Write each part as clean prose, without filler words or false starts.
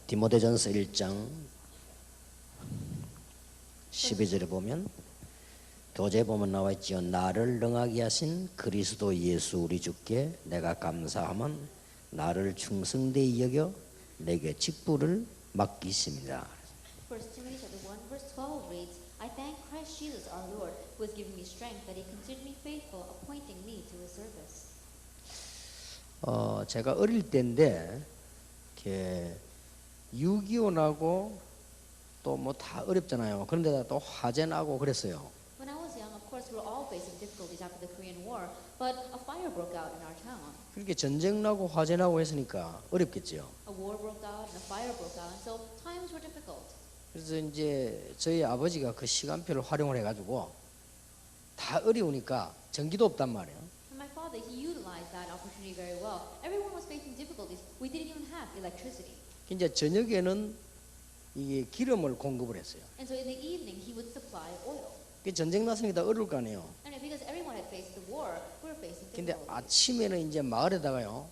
디모데전서 1장 12절에 보면 교재에 보면 나와 있지요. 나를 능하게 하신 그리스도 예수 우리 주께 내가 감사함은 나를 충성되이 여겨 내게 직분을 맡기십니다. 1 Timothy chapter 1 verse 12 reads, I thank Christ Jesus our Lord, who has given me strength, that he considered me faithful, appointing me to his service. 제가 어릴 때인데 이렇게 유기온하고 또 뭐 다 어렵잖아요. 그런데다 또 화재 나고 그랬어요. When I was young, of course, we were all facing difficulties after the Korean War, but a fire broke out in our town. 그렇게 전쟁 나고 화재 나고 했으니까 어렵겠죠. A war broke out and a fire broke out, and so times were difficult. 그래서 이제 저희 아버지가 그 시간표를 활용을 해가지고 다 어려우니까 전기도 없단 말이에요. And my father, he utilized that opportunity very well. Everyone was facing difficulties. We didn't even have electricity. 이제 저녁에는 이게 기름을 공급을 했어요. And so in the evening, he would supply oil. 그 전쟁 났으니까 어려울 거 아니에요. And because everyone had faced the war, we were facing 근데 difficulties. 아침에는 이제 마을에다가요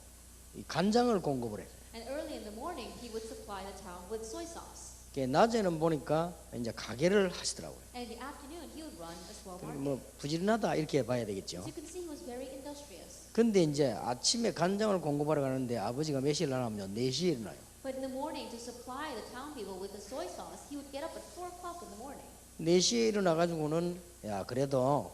이 간장을 공급을 했어요. And early in the morning, he would supply the town with soy sauce. 낮에는 보니까 이제 가게를 하시더라고요. And in the afternoon, he would run a small market. 뭐 부지런하다 이렇게 봐야 되겠죠. As you can see, he was very industrious. 근데 이제 아침에 간장을 공급하러 가는데 아버지가 몇 시에 일어나면요 4시에 일어나요. But in the morning, to supply the town people with the soy sauce, he would get up at 4 o'clock in the morning. 4시에 일어나가지고는 야 그래도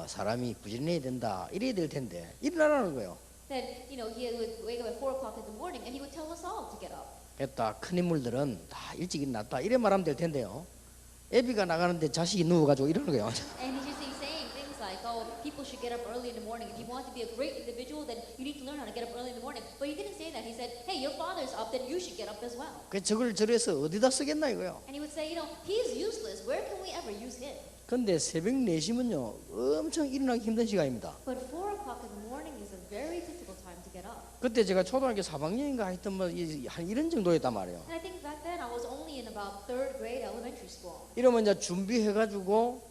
사람이 부지런해야 된다 이래야 될 텐데 일어나라는 거예요. Then, he would wake up at 4 o'clock in the morning, and he would tell us all to get up. 됐다 큰 인물들은 다 일찍 일어났다 이래 말하면 될 텐데요. 애비가 나가는데 자식이 누워가지고 이러는 거예요. And he's just saying things like, oh, people should get up early in the morning. If you want to be a great individual, then you need to learn how to get up early in the morning. But he didn't say that. He said, hey, your father's up, then you should get up as well. 그 저걸 저래서 어디다 쓰겠나 이거요. And he would say, he's useless. Where can we ever use him? 근데 새벽 4시면요 엄청 일어나기 힘든 시간입니다. But 4 o'clock in the morning is a very difficult time to get up. 그때 제가 초등학교 4학년인가 하여튼 한 이런 정도였단 말이에요. And I think back then I was only in about 3rd grade elementary school. 이러면 이제 준비해가지고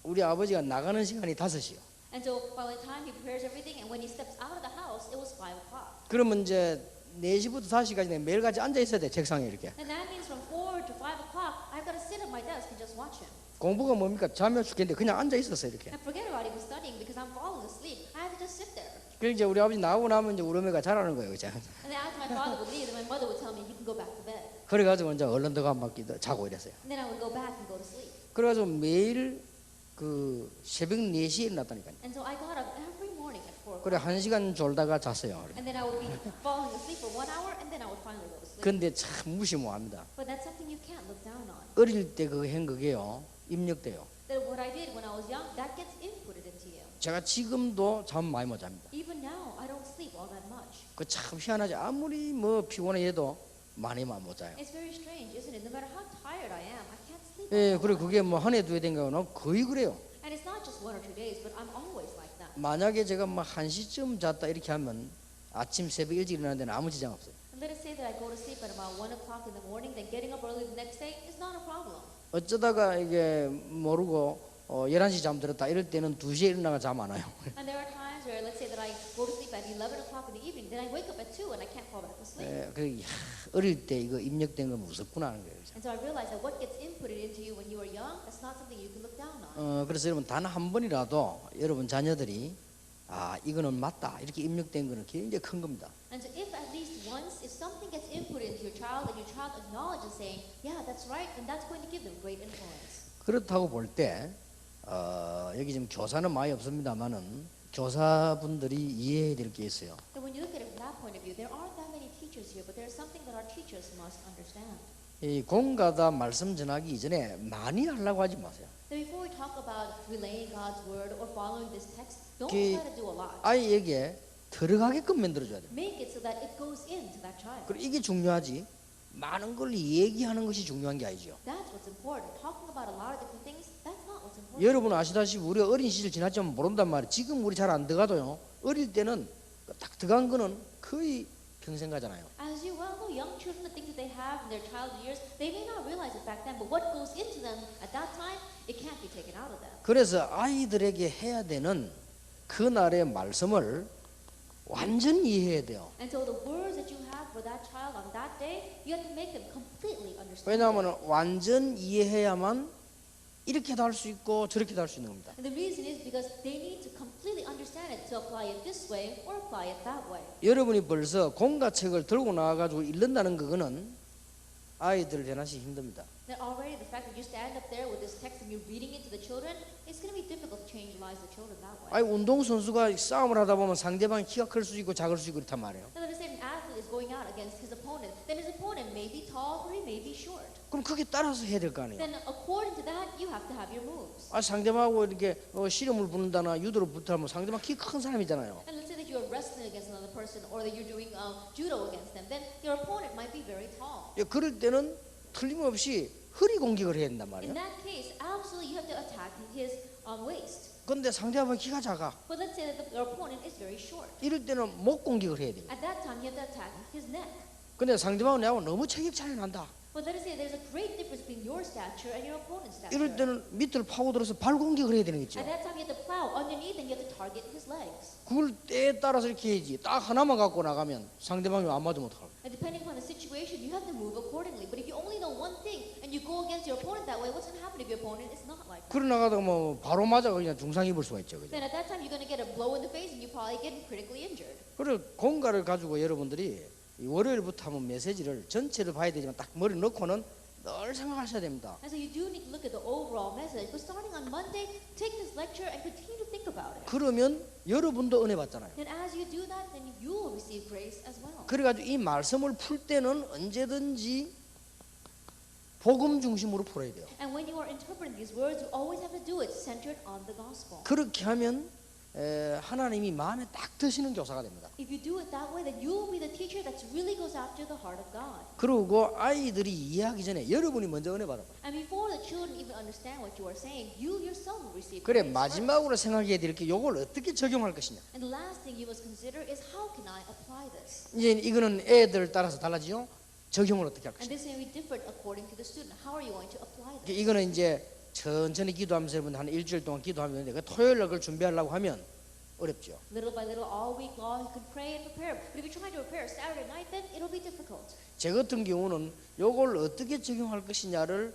우리 아버지가 나가는 시간이 5시요. And so by the time he prepares everything and when he steps out of the house, it was 5 o'clock. 그러면 이제 4시부터 5시까지 매일 같이 앉아 있어야 돼 책상에 이렇게. And that means from 4 to 5 o'clock, I've got to sit at my desk and just watch him. 공부가 뭡니까? 자면 죽겠는데 그냥 앉아 있었어요 이렇게. And forget about even studying because I'm falling asleep. I have to just sit there. 그래서 이제 우리 아버지 나오고 나면 이제 우리 어머니가 잘하는 거예요, 그죠? And then after my father would leave, then my mother would tell me, you can go back to bed. 그래가지고 이제 얼른 들어가 막 자고 이랬어요. And then I would go back and go to sleep. 그래가지고 매일 그 새벽 4시에 일어났다니까요. And so I got up every morning at 4 o'clock. 그래 1시간 졸다가 잤어요. And then I would be falling asleep for 1 hour, and then I would finally go to sleep. 근데 참 무시무합니다. But that's something you can't look down on. 어릴 때 그거 한 그게요 입력돼요. That what I did when I was young, that gets inputted into you. 제가 지금도 잠 많이 못 잡니다. Even now, I don't sleep all that much. 그 참 희한하지. 아무리 뭐 피곤해도 많이만 못 자요. It's very strange, isn't it? No matter how tired I am, I can't sleep. 예, all 그래 the time. 그게 뭐 한 해 두 해 된 경우는 거의 그래요. And it's not just 1 or 2 days, but I'm always like that. 만약에 제가 뭐 1시쯤 잤다 이렇게 하면 아침 새벽 일찍 일어나는 데는 아무 지장 없어요. And let us say that I go to sleep at about 1 o'clock in the morning, then getting up early the next day is not a problem. 어쩌다가 이게 모르고 11시 잠들었다 이럴 때는 2시에 일어나가 잠 안 와요. And there are times where, let's say that I go to sleep at 11 o'clock in the evening, then I wake up at 2 and I can't fall back to sleep. 예, 어릴 때 이거 입력된 거 무섭구나 하는 거예요. And so I realized that what gets inputted into you when you are young, that's not something you can look down on. 그래서 여러분 단 한 번이라도 여러분 자녀들이 이거는 맞다 이렇게 입력된 거는 굉장히 큰 겁니다. And so if at least once, if something gets inputted into your child and your child acknowledges saying, yeah, that's right, then that's going to give them great influence. 그렇다고 볼 때 여기 지금 교사는 많이 없습니다만은 교사분들이 이해해야 될 게 있어요. So when you look at it from that point of view, there aren't that many teachers here, but there's something that our teachers must understand. 이 공가다 말씀 전하기 이전에 많이 하려고 하지 마세요. That before we talk about relaying God's word or following this text, don't 그 try to do a lot. 아이에게 들어가게끔 만들어줘야 돼요. Make it so that it goes into that child. 그리고 이게 중요하지. 많은 걸 얘기하는 것이 중요한 게 아니죠. That's what's important. Talking about a lot of different things, that's not what's important. 여러분 아시다시피 우리가 어린 시절 지났지만 모른단 말이에요. 지금 우리 잘 안 들어가도요. 어릴 때는 딱 들어간 거는 거의 평생 가잖아요. As you well know, young children, the things that they have in their childhood years, they may not realize it back then, but what goes into them at that time, it can't be taken out of them. 그래서 아이들에게 해야 되는 그날의 말씀을 완전 이해해야 돼요. And so the words that you have for that child on that day, you have to make them completely understand. 왜냐하면 완전 이해해야만 이렇게도 할 수 있고 저렇게도 할 수 있는 겁니다. And the reason is because they need to completely understand it to apply it this way or apply it that way. 여러분이 벌써 공과책을 들고 나와가지고 읽는다는 그거는 아이들을 변화시키기 힘듭니다. That already the fact that you stand up there with this text and you're reading it to the children, it's going to be difficult to change the lives of the children that way. 아니 운동선수가 싸움을 하다 보면 상대방이 키가 클 수 있고 작을 수 있고 그렇단 말이에요. Now, let us say an athlete is going out against his opponent, then his opponent may be tall or he may be short. 그럼 그게 따라서 해야 될 거 아니에요. Then according to that, you have to have your moves. 아 상대방하고 이렇게 씨름을 붙는다나 유도를 붙으면 상대방 키 큰 사람이잖아요. And let's say that you are wrestling against another person or that you're doing judo against them, then your opponent might be very tall. 예, 그럴 때는 틀림없이 허리 공격을 해야 된단 말이에요. In that case, absolutely you have to attack his waist. 근데 상대방이 키가 작아. But let's say that your opponent is very short. 이럴 때는 목 공격을 해야 돼요. At that time, you have to attack his neck. 근데 상대방은 내하고 너무 체격 차이 난다. But let us say there's a great difference between your stature and your opponent's stature. 이럴 때는 밑을 파고들어서 발 공격을 해야 되는 거죠. At that time, you have to plow underneath and you have to target his legs. 그걸 때에 따라서 이렇게 해야지. 딱 하나만 갖고 나가면 상대방이 안 맞으면 어떡하고. And depending upon the situation, you have to move accordingly. But if you only know one thing and you go against your opponent that way, what's going to happen if your opponent is not like that? 그러 나가다가 뭐 바로 맞아 그냥 중상 입을 수가 있죠. 그죠? Then at that time, you're going to get a blow in the face and you probably get critically injured. 그리고 공과를 가지고 여러분들이 이 월요일부터 하면 메시지를 전체를 봐야 되지만 딱 머리 넣고는 늘 생각하셔야 됩니다. And so you do need to look at the overall message. But starting on Monday, take this lecture and continue to think about it. 그러면 여러분도 은혜 받잖아요. And as you do that, then you will receive grace as well. 그래가지고 이 말씀을 풀 때는 언제든지 복음 중심으로 풀어야 돼요. And when you are interpreting these words, you always have to do it centered on the gospel. 그렇게 하면 하나님이 마음에 딱 드시는 교사가 됩니다. If you do it that way, then you will be the teacher that really goes after the heart of God. 그리고 아이들이 이해하기 전에 여러분이 먼저 은혜 받아. And before the children even understand what you are saying, you yourself will receive 그래 grace first. 마지막으로 생각해야 될 게 이걸 어떻게 적용할 것이냐. And the last thing you must consider is how can I apply this? 이제 이거는 애들 따라서 달라지죠. 적용을 어떻게 할 And 것이냐. this may be different according to the student. How are you going to apply this? 이거는 이제 천천히 기도하면서 여러분 한 일주일 동안 기도하면 되는데 그 토요일 날 그걸 준비하려고 하면 어렵죠. Little by little, all week long, you can pray and prepare. But if you're trying to prepare Saturday night, then it'll be difficult. 제 같은 경우는 이걸 어떻게 적용할 것이냐를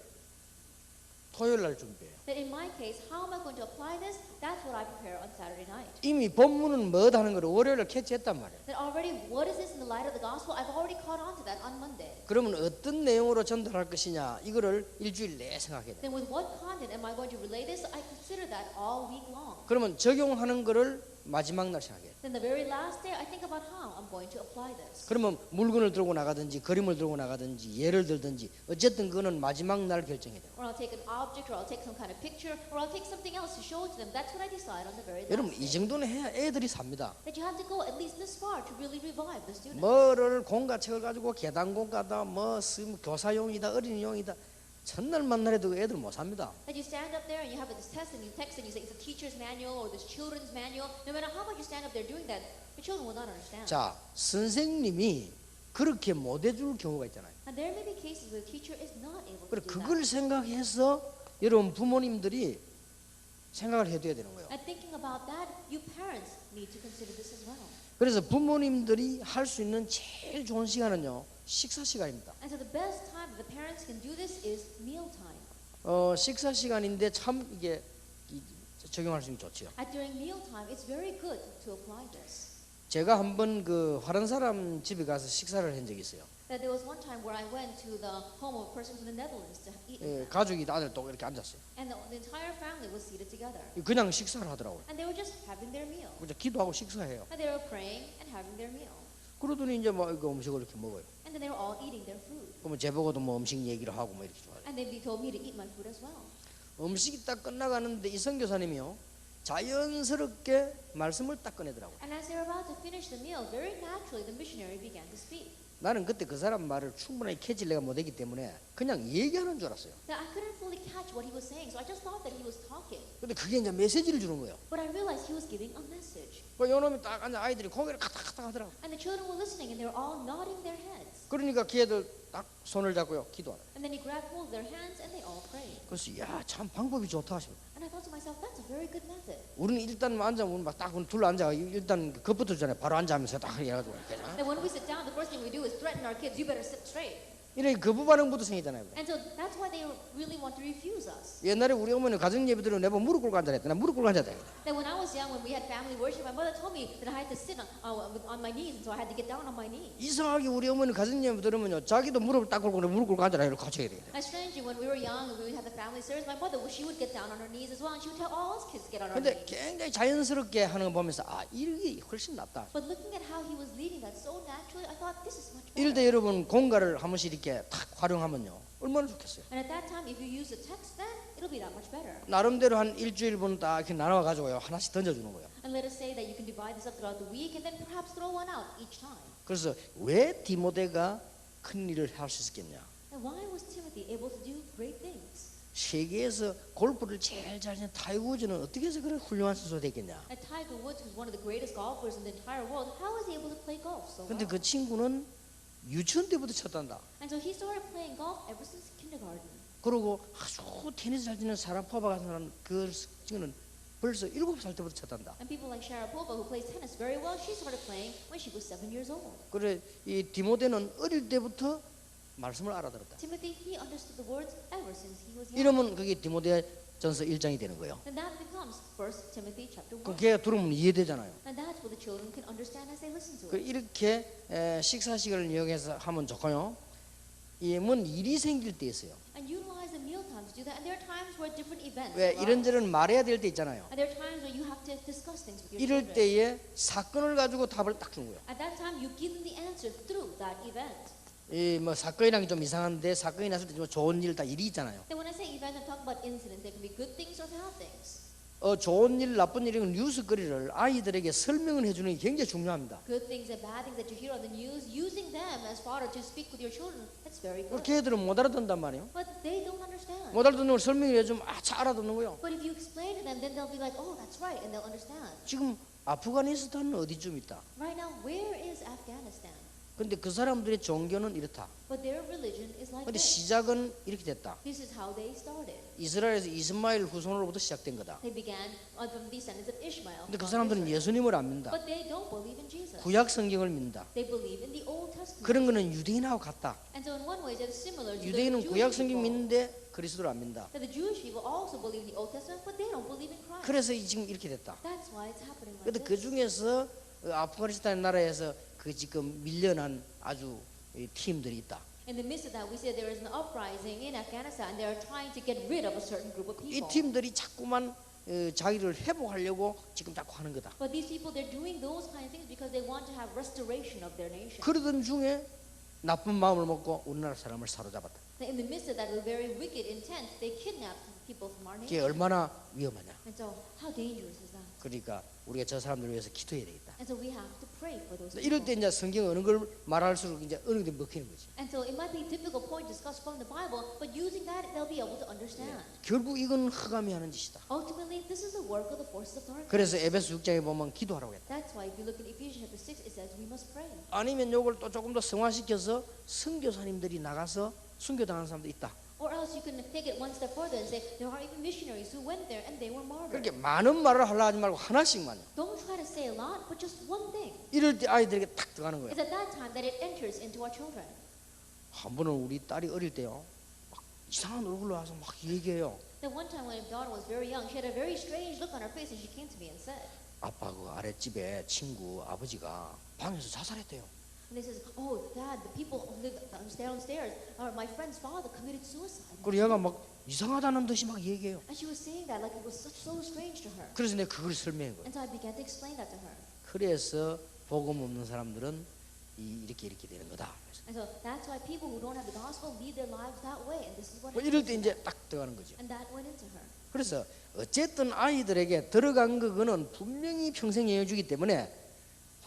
토요일 날 준비해요. That in my case, how am I going to apply this? That's what I prepare on Saturday night. 이미 본문은 뭐다 하는 걸 월요일 날 캐치했단 말이에요. That already, what is this in the light of the gospel? I've already caught on to that on Monday. 그러면 어떤 내용으로 전달할 것이냐 이거를 일주일 내에 생각해야 돼요. Then with what content am I going to relay this? I consider that all week long. 그러면 적용하는 거를 마지막 날 생각해요. Then the very last day, I think about how I'm going to apply this. 그러면 물건을 들고 나가든지 그림을 들고 나가든지 예를 들든지 어쨌든 그거는 마지막 날 결정해야 돼요. Or I'll take an object, or I'll take some kind of picture, or I'll take something else to show it to them. That's what I decide on the very 여러분 last 이 day. 정도는 해야 애들이 삽니다. That you have to go at least this far to really revive the students. 뭐를 공과책을 가지고 계단공과다 뭐 교사용이다 어린이용이다 첫날 만날에도 애들 못 삽니다. That you stand up there and you have this test and you text and you say it's a teacher's manual or this children's manual. No matter how much you stand up there doing that, the children will not understand. 자 선생님이 그렇게 못 해줄 경우가 있잖아요. And there may be cases where the teacher is not able to 그래 do 그걸 that. 생각해서 여러분 부모님들이 생각을 해둬야 되는 거예요. And thinking about that, you parents need to consider this as well. 그래서 부모님들이 할 수 있는 제일 좋은 시간은요 식사 시간입니다. And so the best time that the parents can do this is meal time. 식사 시간인데 참 이게 적용할 수 있는 좋죠. At during meal time, it's very good to apply this. 제가 한번 그 다른 사람 집에 가서 식사를 한 적이 있어요. That there was one time where I went to the home of a person from the Netherlands to eat with them. 가족이 다들 또 이렇게 앉았어요. And the entire family was seated together. 그냥 식사를 하더라고요. And they were just having their meal. 그냥 기도하고 식사해요. And they were praying and having their meal. 그러더니 이제 뭐 이거 음식을 이렇게 먹어요. And then they were all eating their food. 그러면 제보고도 뭐 음식 얘기를 하고 뭐 이렇게 좋아해요. And then they told me to eat my food as well. 음식이 딱 끝나가는데 이 선교사님이요 자연스럽게 말씀을 딱 꺼내더라고요. And as they were about to finish the meal, very naturally the missionary began to speak. 나는 그때 그 사람 말을 충분히 캐치를 내가 못했기 때문에 그냥 얘기하는 줄 알았어요. Now I couldn't fully catch what he was saying, so I just thought that he was talking. 근데 그게 이제 메시지를 주는 거예요. But I realized he was giving a message. 그 요놈이 딱 앉아 아이들이 고개를 카탁카탁 하더라고. And the children were listening, and they were all nodding their heads. 그러니까 걔들 딱 손을 잡고요 기도하라. And then he grabbed hold of their hands, and they all prayed. 그래서 참 방법이 좋다 싶어. And I thought to myself, that's a very good method. 우리는 일단 앉아보면 막딱 둘러 앉아 일단 겁부터 주잖아요. 바로 앉아하면서 딱 해가지고 That when we sit down, the first thing we do is threaten our kids, you better sit straight. 이렇게 거부 반응부터 생기잖아요. And so that's why they really want to refuse us. 옛날에 우리 어머니 가정 예배 들으면 내가 무릎 꿇고 앉아라 했다. 나 무릎 꿇고 앉아야 돼. That when I was young, when we had family worship, my mother told me that I had to sit on my knees, and so I had to get down on my knees. 이상하게 우리 어머니 가정 예배 들으면요 자기도 무릎을 딱 꿇고 무릎 꿇고 앉아라 이렇게 같이 해야 돼. And strangely, when we were young and we would have the family service, my mother, she would get down on her knees as well, and she would tell all us kids to get on our 근데 knees. 굉장히 자연스럽게 하는 거 보면서 아 이게 훨씬 낫다. But looking at how he was leading that so naturally, I thought this is much 이럴 better. 때 여러분 공가를 한 번씩 이렇게 탁 활용하면요 얼마나 좋겠어요. And at that time, if you use the text, then it'll be that much better. 나름대로 한 일주일분 딱 이렇게 나눠 가지고요 하나씩 던져주는 거예요. And let us say that you can divide this up throughout the week, and then perhaps throw one out each time. 그래서 왜 디모데가 큰 일을 할 수 있었겠냐? And why was Timothy able to do great things? 세계에서 골프를 제일 잘 치는 타이거 우즈는 어떻게 해서 그런 훌륭한 선수가 됐겠냐? And Tiger Woods, who's one of the greatest golfers in the entire world, how was he able to play golf so 근데 well? 그 친구는 유치원 때부터 쳤단다. And so he started playing golf ever since kindergarten. 그리고 아주 테니스 잘 치는 사라포바 같은 사람 그 친구는 벌써 7살 때부터 쳤단다. And people like Sharapova, who plays tennis very well, she started playing when she was 7 years old. 그래 이 디모데는 어릴 때부터 말씀을 알아들었다. Timothy, he understood the words ever since he was young. 이러면 그게 디모데전서 1장이 되는 거예요. And that becomes 1 Timothy chapter 1. 그 걔가 들으면 이해되잖아요. And that's what the children can understand as they listen to 그 it. 이렇게 식사 시간을 이용해서 하면 좋고요. 이뭔 일이 생길 때 있어요. And utilize the meal time to do that. And there are times where different events 왜 arise. 이런저런 말해야 될 때 있잖아요. And there are times where you have to discuss things with your 이럴 children. 때에 사건을 가지고 답을 딱 준 거예요. At that time, you give them the answer through that event. 이 뭐 사건이란 게 좀 이상한데 사건이 났을 때 좀 좋은 일 다 일이 있잖아요. Then when I say event, I'm talking about incidents. They can be good things or bad things. 좋은 일, 나쁜 일이건 뉴스거리를 아이들에게 설명을 해주는 게 굉장히 중요합니다. Good things and bad things that you hear on the news, using them as fodder to speak with your children, that's very good. 걔들은 못 알아듣는단 말이에요. But they don't understand. 못 알아듣는 걸 설명을 해주면 잘 알아듣는 거예요. But if you explain to them, then they'll be like, oh, that's right, and they'll understand. 지금 아프가니스탄은 어디쯤 있다. Right now, where is Afghanistan? 근데 그 사람들의 종교는 이렇다. But their religion is like 근데 this. 시작은 이렇게 됐다. This is how they started. 이스라엘에서 이스마엘 후손으로부터 시작된 거다. They began from the descendants of Ishmael. 근데 그 not 사람들은 Israel. 예수님을 안 믿는다. But they don't believe in Jesus. 구약 성경을 믿는다. They believe in the Old Testament. 그런 거는 유대인하고 같다. And so in one way, they're similar to the 유대인은 Jewish 구약 성경 people. 믿는데 그리스도를 안 믿는다. That the Jewish people also believe in the Old Testament, but they don't believe in Christ. 그래서 지금 이렇게 됐다. That's why it's happening like 근데 그 this. 중에서 아프가니스탄 나라에서 그 지금 밀려난 아주 팀들이 있다. In the midst of that, we see that there is an uprising in Afghanistan. And they are trying to get rid of a certain group of 이 people. 팀들이 자꾸만 자기를 회복하려고 지금 자꾸 하는 거다. But these people, they're doing those kind of things because they want to have restoration of their nation. 그러던 중에 나쁜 마음을 먹고 우리나라 사람을 사로잡았다. In the midst of that, with very wicked intent, they kidnapped people from our 그게 nation. 얼마나 위험하냐. And so, how dangerous is that? 그러니까 우리가 저 사람들을 위해서 기도해야 되겠다. And so we have to pray for those 이럴 때 people. 이제 성경 어느 걸 말할수록 이제 어느 게 먹히는 거지. And so it might be a difficult point to discuss from the Bible, but using that, they'll be able to understand. 결국 이건 흑암이 하는 짓이다. Ultimately, this is the work of the forces of darkness. 그래서 에베소 6장에 보면 기도하라고 했다. That's why if you look in Ephesians chapter 6, it says we must pray. 아니면 요걸 또 조금 더 성화시켜서 선교사님들이 나가서 순교당한 사람도 있다. Or else you can take it one step further and say there are even missionaries who went there and they were martyred. 그렇게 많은 말을 하려 하지 말고 하나씩만요. Don't try to say a lot, but just one thing. 이럴 때 아이들에게 탁 들어가는 거예요. It's at that time that it enters into our children. 한 번은 우리 딸이 어릴 때요. 막 이상한 얼굴로 와서 막 얘기해요. Then one time when my daughter was very young, she had a very strange look on her face and she came to me and said, 아빠 그 아랫집에 친구 아버지가 방에서 자살했대요. and they says, oh dad, the people who live downstairs, my friend's father committed suicide. 그리고 얘가 막 이상하다는 듯이 막 얘기해요. And she was saying that like it was so strange to her. 그래서 내가 그걸 설명한 거예요. And so I began to explain that to her. 그래서 복음 없는 사람들은 이렇게 되는 거다. And so that's why people who don't have the gospel lead their lives that way. And this is what 뭐 이럴 happens 때 to 이제 them. 딱 들어가는 거죠. And that went into her. 그래서 어쨌든 아이들에게 들어간 그거는 분명히 평생 영향 주기 때문에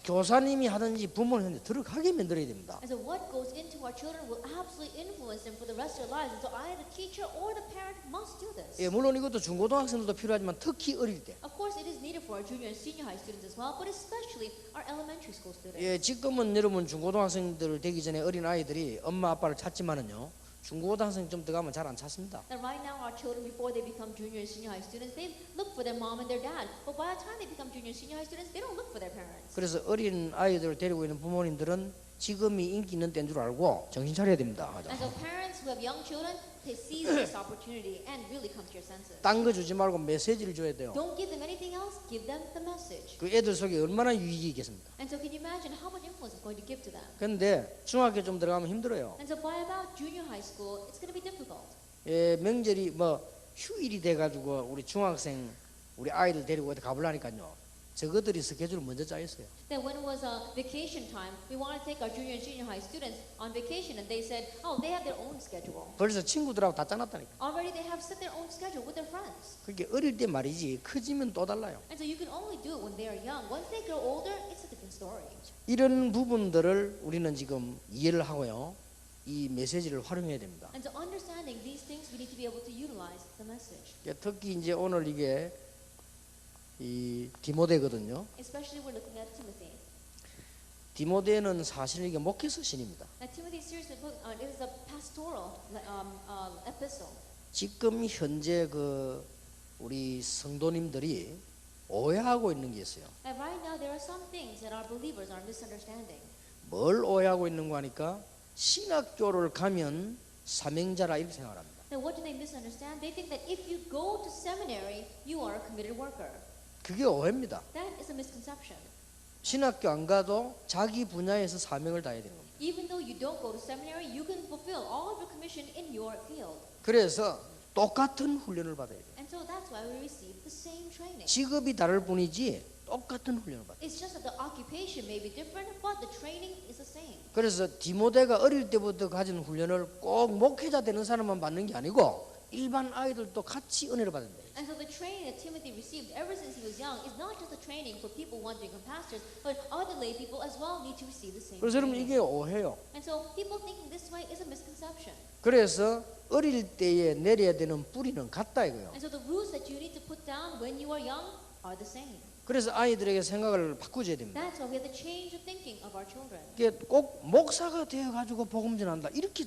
교사님이 하든지 부모는 하든지 들어가게 만들어야 됩니다. And so what goes into our children will absolutely influence them for the rest of their lives. And so either the teacher or the parent must do this. 예, 물론 이것도 중고등학생들도 필요하지만 특히 어릴 때. Of course, it is needed for our junior and senior high students as well, but especially our elementary school students. 예, 지금은 여러분 중고등학생들 되기 전에 어린 아이들이 엄마 아빠를 찾지만은요. 중고등학생 좀 들어가면 잘 안 찾습니다. That right now our children, before they become junior and senior high students, they look for their mom and their dad. But by the time they become junior and senior high students, they don't look for their parents. 그래서 어린 아이들을 데리고 있는 부모님들은 지금이 인기 있는 때인 줄 알고 정신 차려야 됩니다. And so parents who have young children, they seize this opportunity and really come to your senses. 딴 거 주지 말고 메시지를 줘야 돼요. Don't give them anything else, give them the message. 그 애들 속에 얼마나 유익이 있겠습니까? And so can you imagine how much influence it's going to give to them? 그런데 중학교 좀 들어가면 힘들어요. And so by about junior high school, it's going to be difficult. 예, 명절이 뭐 휴일이 돼가지고 우리 중학생 우리 아이들 데리고 어디 가보려니까요. 저것들이 스케줄을 먼저 짜 있어요. Then when it was vacation time, we wanted to take our junior and senior high students on vacation, and they said, oh, they have their own schedule. 벌써 친구들하고 다 짜놨다니까. Already they have set their own schedule with their friends. 그게 어릴 때 말이지 커지면 또 달라요. And so you can only do it when they are young. Once they grow older, it's a different story. 이런 부분들을 우리는 지금 이해를 하고요. 이 메시지를 활용해야 됩니다. And so understanding these things, we need to be able to utilize the message. 특히 이제 오늘 이게 이 디모데거든요. Especially we're looking at Timothy. 디모데는 사실 이게 목회서 신입니다. Now Timothy's seriously book, it is a pastoral epistle. 지금 현재 그 우리 성도님들이 오해하고 있는 게 있어요. And right now there are some things that our believers are misunderstanding. 뭘 오해하고 있는 거 하니까 신학교를 가면 사명자라 이렇게 생각합니다. Now what do they misunderstand? They think that if you go to seminary, you are a committed worker. 그게 오해입니다. That is a misconception. 신학교 안 가도 자기 분야에서 사명을 다해야 되는 겁니다. Even though you don't go to seminary, you can fulfill all of your commission in your field. 그래서 똑같은 훈련을 받아야 돼요. And so that's why we receive the same training. 직업이 다를 뿐이지 똑같은 훈련을 받아요. It's just that the occupation may be different, but the training is the same. 그래서 디모데가 어릴 때부터 가진 훈련을 꼭 목회자 되는 사람만 받는 게 아니고 일반 아이들도 같이 은혜를 받는 거예요. And so the training that Timothy received ever since he was young is not just a training for people wanting to become pastors, but other lay people as well need to receive the same 그래서 여러분 training. 이게 오해요. And so people thinking this way is a misconception. 그래서 어릴 때에 내려야 되는 뿌리는 같다 이거예요. And so the roots that you need to put down when you are young are the same. 그래서 아이들에게 생각을 바꾸줘야 됩니다. That's why we have to change the thinking of our children. 이게 꼭 목사가 되어 가지고 복음 전한다 이렇게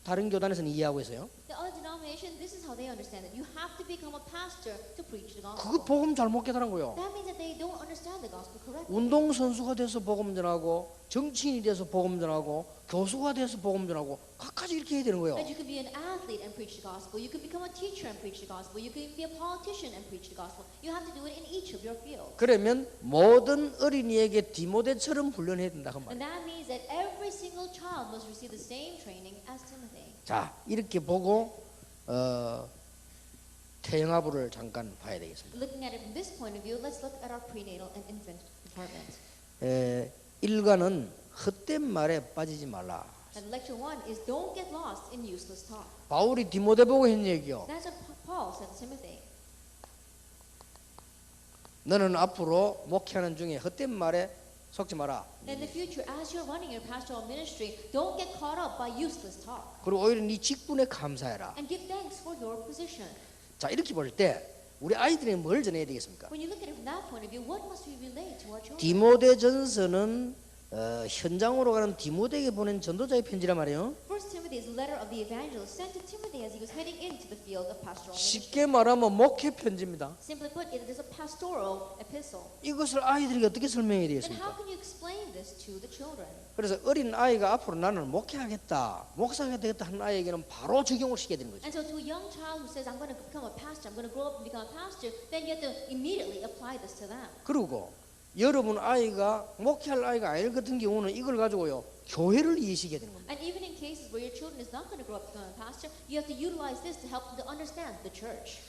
다른 교단에서는 이해하고 있어요. The other denomination, this is how they understand it. You have to become a pastor to preach the 그거 gospel. 복음 잘못 깨달은 거예요. That means that they don't understand the gospel correctly. 운동 선수가 돼서 복음 전하고 정치인이 돼서 복음 전하고 교수가 돼서 복음 전하고 각가지 이렇게 해야 되는 거예요. That you can be an athlete and preach the gospel. You can become a teacher and preach the gospel. You can be a politician and preach the gospel. You have to do it in each of your fields. 그러면 모든 어린이에게 디모데처럼 훈련해야 된다 그 And 말이에요. that means that every single child must receive the same training as Timothy. 자 이렇게 보고 태영아부를 잠깐 봐야 되겠습니다. Looking at it from this point of view, let's look at our prenatal and infant department. 일과는 헛된 말에 빠지지 말라. And lecture 1 is don't get lost in useless talk. 바울이 디모데 보고 했는 얘기요. That's what Paul said to Timothy. 너는 앞으로 목회하는 중에 헛된 말에 속지 마라. In the future, as you're running your pastoral ministry, don't get caught up by useless talk. 그리고 오히려 네 직분에 감사해라. And give thanks for your position. 자 이렇게 볼 때 우리 아이들이 뭘 전해야 되겠습니까? When you look at it from that point of view, what must we relate to our children? 디모데전서는 현장으로 가는 디모데에게 보낸 전도자의 편지란 말이에요. First Timothy is a letter of the evangelist sent to Timothy as he was heading into the field of pastoral ministry. 쉽게 말하면 목회 편지입니다. Simply put, it is a pastoral epistle. 이것을 아이들에게 어떻게 설명해야 Then 되겠습니까? how can you explain this to the children? 그래서 어린 아이가 앞으로 나는 목회하겠다, 목사가 되겠다 하는 아이에게는 바로 적용을 시켜야 되는 거죠. And so to a young child who says, I'm going to become a pastor, I'm going to grow up and become a pastor, then you have to immediately apply this to them. 그리고 여러분 아이가 목회할 아이가 아닐 같은 경우는 이걸 가지고요 교회를 이해시켜야 되는 겁니다. And even in cases where your children is not going to grow up to become a pastor, you have to utilize this to help them to understand the church.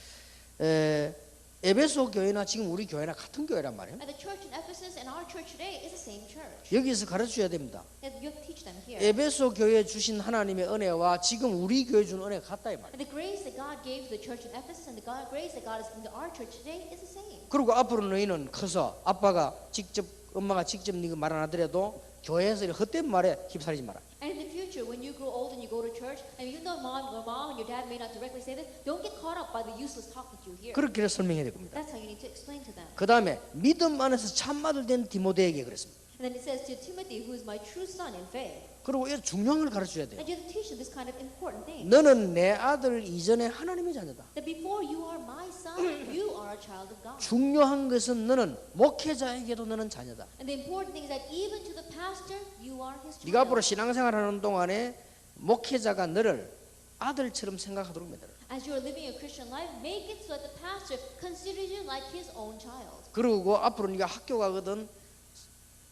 에베소 교회나 지금 우리 교회나 같은 교회란 말이에요. And the church in Ephesus and our church today is the same church. 여기서 가르쳐야 됩니다. And you have to teach them here. 에베소 교회에 주신 하나님의 은혜와 지금 우리 교회 준 은혜가 같다 이 말이에요. And the grace that God gave to the church in Ephesus and the grace that God has given to our church today is the same. 그리고 앞으로 너희는 커서 아빠가 직접 엄마가 직접 네가 말 안 하더라도 교회에서 이렇게 헛된 말에 휩싸리지 마라. And in the future, when you grow old and you go to church, and even though your mom and your dad may not directly say this, don't get caught up by the useless talk that you hear. 그렇게 설명해야 될 겁니다. That's how you need to explain to them. 그 다음에 믿음 안에서 참마들 된 디모데에게 그랬습니다. And then it says to Timothy, who is my true son in faith. 그리고 이 중요한 걸 가르쳐줘야 돼요. And you have to teach them this kind of important thing. 너는 내 아들 이전에 하나님의 자녀다. That before you are my son, you are a child of God. 중요한 것은 너는 목회자에게도 너는 자녀다. And the important thing is that even to the pastor, you are his 네가 앞으로 child. 신앙생활하는 동안에 목회자가 너를 아들처럼 생각하도록 만들어. As you are living a Christian life, make it so that the pastor considers you like his own child. 그리고 앞으로 네가 학교 가거든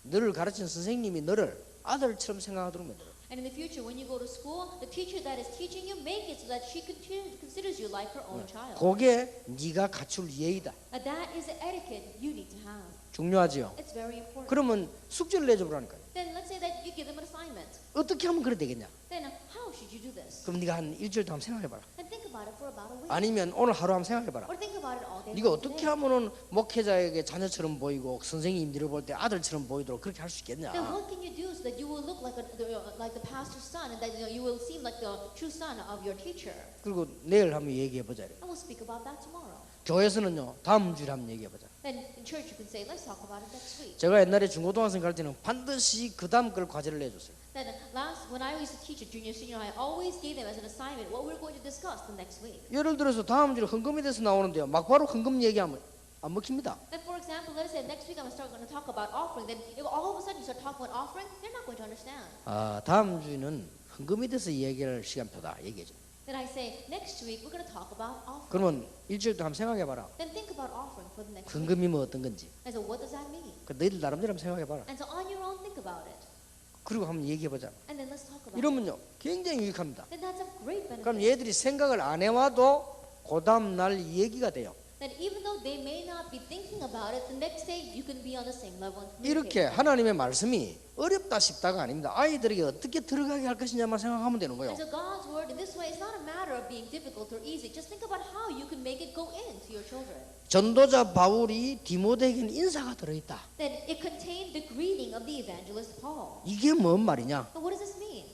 너를 가르친 선생님이 너를 아들처럼 생각하도록 만들어. And in the future, when you go to school, the teacher that is teaching you, make it so that she considers you like her own child. 그게 네가 갖출 예의다. And that is the etiquette you need to have. 중요하지요. It's very important. 그러면 숙제를 내줘보라니까요. Then let's say that you give them an assignment. 어떻게 하면 그래 되겠냐? Then how should you do this? 그럼 네가 한 일주일 동안 생각해봐라. And think about it for about a week. 아니면 오늘 하루 한번 생각해봐라. Or think about it all day. 네가 long 어떻게 today. 하면은 목회자에게 자녀처럼 보이고 선생님들을 볼 때 아들처럼 보이도록 그렇게 할 수 있겠냐? Then what can you do so that you will look like the pastor's son, and that you will seem like the true son of your teacher? 그리고 내일 한번 얘기해보자. And we'll speak about that tomorrow. 교회에서는요 다음 주에 한번 얘기해보자. Then in church you can say, let's talk about it next week. 제가 옛날에 중고등학생 갈 때는 반드시 그 다음 걸 과제를 내줬어요. Then when I used to teach at junior, senior high, I always gave them as an assignment what we're going to discuss the next week. 예를 들어서 다음 주에 헌금에 대해서 나오는데요 막바로 헌금 얘기하면 안 먹힙니다. Then for example, let's say next week I'm going to talk about offering. Then if all of a sudden you start talking about offering, they're not going to understand. 다음 주에는 헌금에 대해서 얘기할 시간표다 얘기죠. Then I say next week we're going to talk about offering. 그러면 일주일 동안 한번 생각해봐라. Then think about offering for the next week. 헌금이 뭐 어떤 건지. And so what does that mean? 그 너희들 나름대로 한번 생각해봐라. And so on your own, think about it. 그리고 한번 얘기해보자. And then let's talk about it. 이러면요 굉장히 유익합니다. Then that's a great 그럼 benefit. 얘들이 생각을 안 해와도 그 다음 날 얘기가 돼요. Then even though they may not be thinking about it, the next day you can be on the same level. and 이렇게 communicate. 하나님의 말씀이 어렵다 싶다가 아닙니다. 아이들에게 어떻게 들어가게 할 것이냐만 생각하면 되는 거예요. And so God's word in this way is not a matter of being difficult or easy. Just think about how you can make it go into your children. 전도자 바울이 디모데에게는 인사가 들어있다. Then it contained the greeting of the evangelist Paul. 이게 뭔 말이냐? But what does this mean?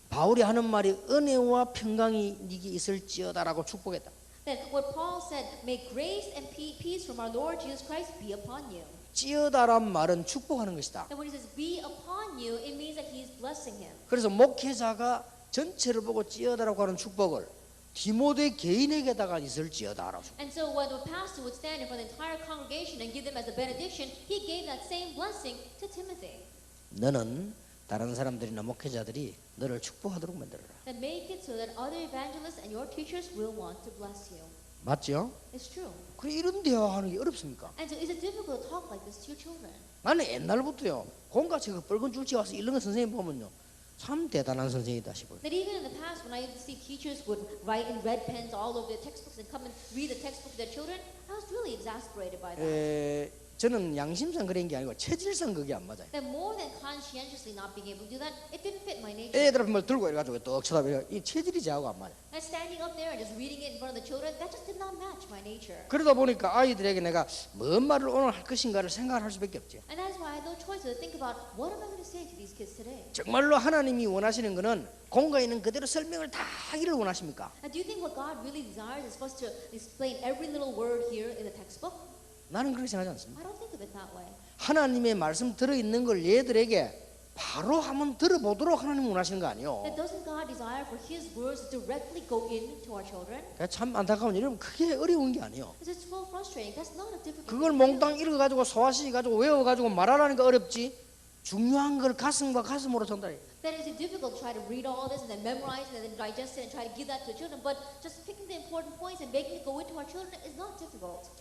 바울이 하는 말이 은혜와 평강이 네게 있을지어다라고 축복했다. Then what Paul said, may grace and peace from our Lord Jesus Christ be upon you. 찌어다란 말은 축복하는 것이다. Then when he says be upon you, it means that he is blessing him. 그래서 목회자가 전체를 보고 찌어다라고 하는 축복을 디모데 개인에게다가 있을지어다라고. And so when the pastor would stand in front of the entire congregation and give them as a benediction, he gave that same blessing to Timothy. 너는 다른 사람들이나 목회자들이 너를 축복하도록 만들어라. Then make it so that other evangelists and your teachers will want to bless you. 맞죠? It's true. 그래 이런 대화하는 게 어렵습니까? And so is it difficult to talk like this to your children? 나는 옛날부터요 공같이 그 붉은 줄치 와서 읽는 선생님 보면요 참 대단한 선생이다 싶어요. That even in the past, when I used to see teachers would write in red pens all over their textbooks and come and read the textbook to their children, I was really exasperated by that. 저는 양심상 그런 게 아니고 체질상 그게 안 맞아요. That more than conscientiously not being able to do that, it didn't fit my nature. 애들 앞에 뭘 들고 이래가지고 떡 쳐다보니까 이 체질이 저하고 안 맞아요. And standing up there and just reading it in front of the children, that just did not match my nature. 그러다 보니까 아이들에게 내가 뭔 말을 오늘 할 것인가를 생각을 할 수밖에 없지. And that's why I had no choice but to think about what am I going to say to these kids today. 정말로 하나님이 원하시는 거는 공과에 있는 그대로 설명을 다 하기를 원하십니까? And do you think what God really desires is for us to explain every little word here in the textbook? 나는 그렇게 생각하지 않습니다. I don't think of it that way. 하나님의 말씀 들어있는 걸 얘들에게 바로 한번 들어보도록 하나님 원하시는 거 아니에요. That doesn't God desire for His words to directly go into our children? 그러니까 참 안타까운 일은 그게 어려운 게 아니에요. Because it's so frustrating. That's not a difficult 그걸 thing to do. 몽땅 읽어가지고 소화시켜가지고 외워가지고 말하라니까 어렵지. 중요한 걸 가슴과 가슴으로 전달해. That is difficult to try to read all this and then memorize it and then digest it and try to give that to the children. But just picking the important points and making it go into our children is not difficult.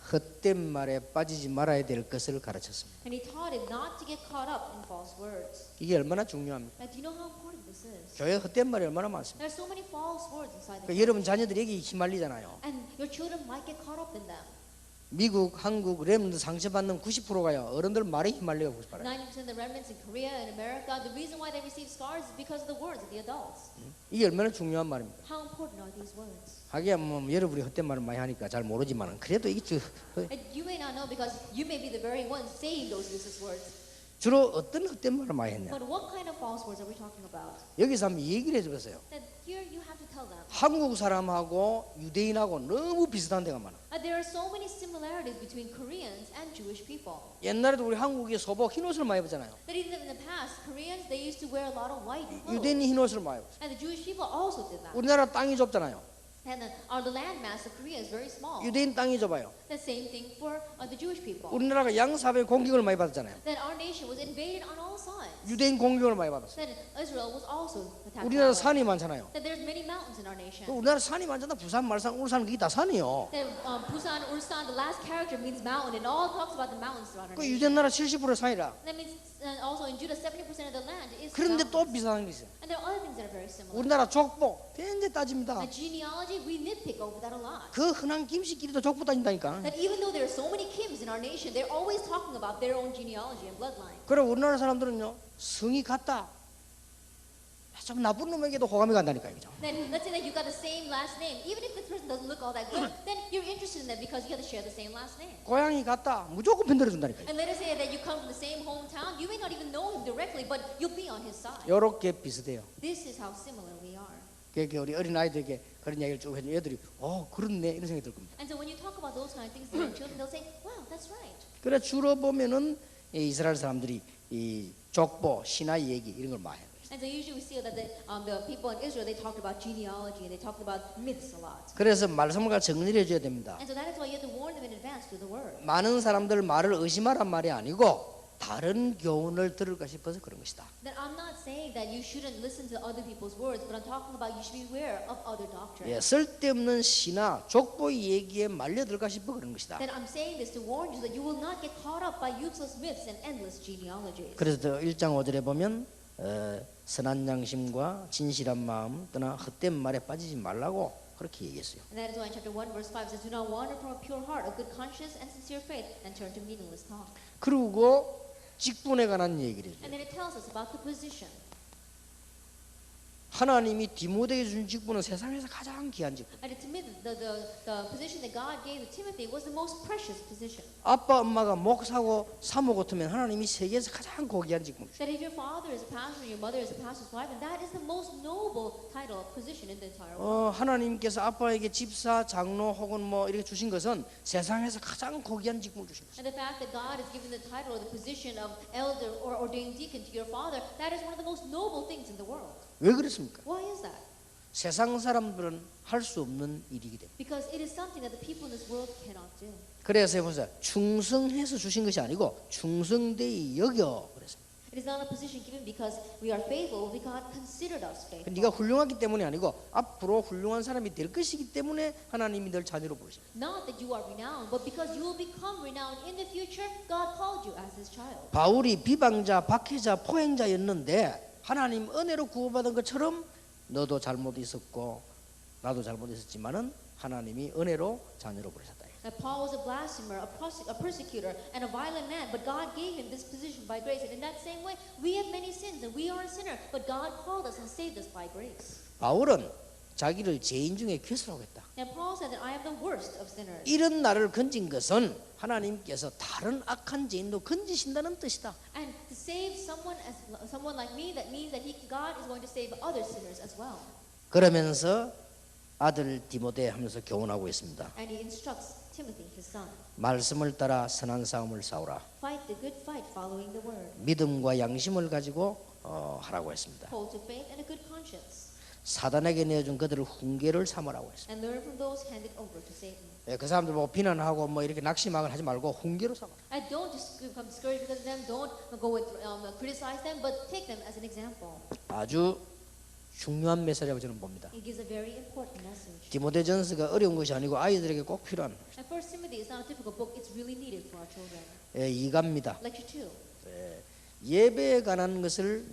헛된 말에 빠지지 말아야 될 것을 가르쳤습니다. And he taught him not to get caught up in false words. 이게 얼마나 중요합니까? Now, do you know how important this is? 교회 헛된 말이 얼마나 많습니까? There are so many false words inside the 그러니까 여러분 자녀들이 여기 휘말리잖아요. and your children might get caught up in them. 미국, 한국 렘넌트 상처받는 90%가요. 어른들 말에 휘말려 90%. 90% of the remnants in Korea and America, the reason why they receive scars is because of the words of the adults. 이게 얼마나 중요한 말입니다. How important are these words? 하기야 뭐 여러분이 헛된 말을 많이 하니까 잘 모르지만은 그래도 이게 And you may not know because you may be the very ones saying those useless words. 주로 어떤 헛된 말을 많이 했냐? But what kind of false words are we talking about? 여기서 한번 얘기를 해줘보세요. That here you have to tell them. 한국 사람하고 유대인하고 너무 비슷한 데가 많아. There are so many similarities between Koreans and Jewish people. 옛날에도 우리 한국에 소복 흰 옷을 많이 입었잖아요. That even in the past, Koreans they used to wear a lot of white clothes. 유대인이 흰 옷을 많이 입었어요. And the Jewish people also did that. 우리나라 땅이 좁잖아요. And the land mass of Korea is very small. 유대인 땅이 좁아요. The same thing for the Jewish people. 우리나라가 양사회 공격을 많이 받았잖아요. That our nation was invaded on all sides. 유대인 공격을 많이 받았어요. That Israel was also attacked. 우리나라 that way. 산이 많잖아요. That there's many mountains in our nation. 우리나라 산이 많잖아. 부산, 말산, 울산 그게 다 산이요. That Busan, Ulsan, the last character means mountain. It all talks about the mountains throughout our 그 nation. 유대 나라 70% 산이라. That means also in Judah, 70% of the land is 그런데 또 mountains. 비슷한 게 있어요. And there are other things that are very similar. 우리나라 족보 대제 따집니다. The genealogy, we nitpick over that a lot. 그 흔한 김씨끼리도 족보 따진다니까. That even though there are so many Kims in our nation, they're always talking about their own genealogy and bloodline. 그래 우리나라 사람들은요 성이 같다. 좀 나쁜 놈에게도 호감이 간다니까 이죠. Then let's say that you got the same last name. Even if this person doesn't look all that good, then you're interested in them because you have to share the same last name. 고향이 같다. 무조건 편들어 준다니까. And let us say that you come from the same hometown, you may not even know him directly, but you'll be on his side. 요렇게 비슷해요. This is how similar we are. 그러니까 우리 어린 아이들에게 그런 이야기를 쭉 해주면 애들이 그렇네 이런 생각이 들 겁니다. And so when you talk about those kind of things to your children, they'll say, wow, that's right. 그래 주로 보면은 이 이스라엘 사람들이 이 족보, 신화 얘기 이런 걸 많이 해요. And so usually we see that the people in Israel, they talked about genealogy and they talked about myths a lot. 그래서 말씀을 정리를 해줘야 됩니다. And so that is why you have to warn them in advance through the word. 많은 사람들 말을 의심하란 말이 아니고 다른 교훈을 들을까 싶어서 그런 것이다. That I'm not saying that you shouldn't listen to other people's words, but I'm talking about you should be aware of other doctrine. 예, 쓸데없는 신화, 족보 얘기에 말려들까 싶어 그런 것이다. That I'm saying this to warn you so that you will not get caught up by useless myths and endless genealogies. 그래서 1장 5절에 보면 선한 양심과 진실한 마음 떠나 헛된 말에 빠지지 말라고 그렇게 얘기했어요. And that is why in chapter 1 verse 5 it says, do not wander from a pure heart, a good conscience and sincere faith, and turn to meaningless talk. 그리고 직분에 관한 얘기를 해요. And then it tells us about the position. 하나님이 디모데에게 준 직분은 세상에서 가장 귀한 직분. And Timothy, the position that God gave to Timothy was the most precious position. 아빠 엄마가 목사고 사모 같으면 하나님이 세계에서 가장 고귀한 직분. That if your father is a pastor and your mother is a pastor's wife, then that is the most noble title position in the entire world. 하나님께서 아빠에게 집사, 장로 혹은 뭐 이렇게 주신 것은 세상에서 가장 고귀한 직분을 주신 것이다. And the fact that God has given the title or the position of elder or ordained deacon to your father, that is one of the most noble things in the world. 왜 그렇습니까? Why is that? 세상 사람들은 할 수 없는 일이기 때문에. Because it is something that the people in this world cannot do. 그래서 보세요. 충성해서 주신 것이 아니고 충성되이 여겨 그랬습니다. It is not a position given because we are faithful, but God considered us faithful. 네가 훌륭하기 때문이 아니고 앞으로 훌륭한 사람이 될 것이기 때문에 하나님이 널 자녀로 부르셨어요. Not that you are renowned, but because you will become renowned in the future, God called you as His child. 바울이 비방자, 박해자, 포행자였는데 하나님 은혜로 구원받은 것처럼 너도 잘못 있었고 나도 잘못 있었지만은 하나님이 은혜로 자녀로 부르셨다. That Paul was a blasphemer, a persecutor, and a violent man, but God gave him this position by grace. And in that same way, we have many sins and we are a sinner, but God called us and saved us by grace. 바울은 자기를 죄인 중에 괴수라고 했다. And Paul said that I am the worst of sinners. 이런 나를 건진 것은 하나님께서 다른 악한 죄인도 건지신다는 뜻이다. And to save someone like me, that means that God is going to save other sinners as well. 그러면서 아들 디모데 하면서 교훈하고 있습니다. And he instructs Timothy, his son, 말씀을 따라 선한 싸움을 싸우라. fight the good fight following the word. 믿음과 양심을 가지고 하라고 했습니다. Hold to faith and a good conscience. 사단에게 내어준 그들을 훈계를 삼으라고 했습니다. And learn from those handed over to Satan. 그 사람들 보고 비난하고 뭐 이렇게 낙심하거나 하지 말고 훈계로 삼아. And don't just become discouraged because of them. Don't go and criticize them, but take them as an example. 아주 중요한 메시지라고 저는 봅니다. It gives a very important message. 디모데전서가 어려운 것이 아니고 아이들에게 꼭 필요한 And First Timothy is not a difficult book. It's really needed for our children. 이갑니다. Lecture 2. 예배에 관한 것을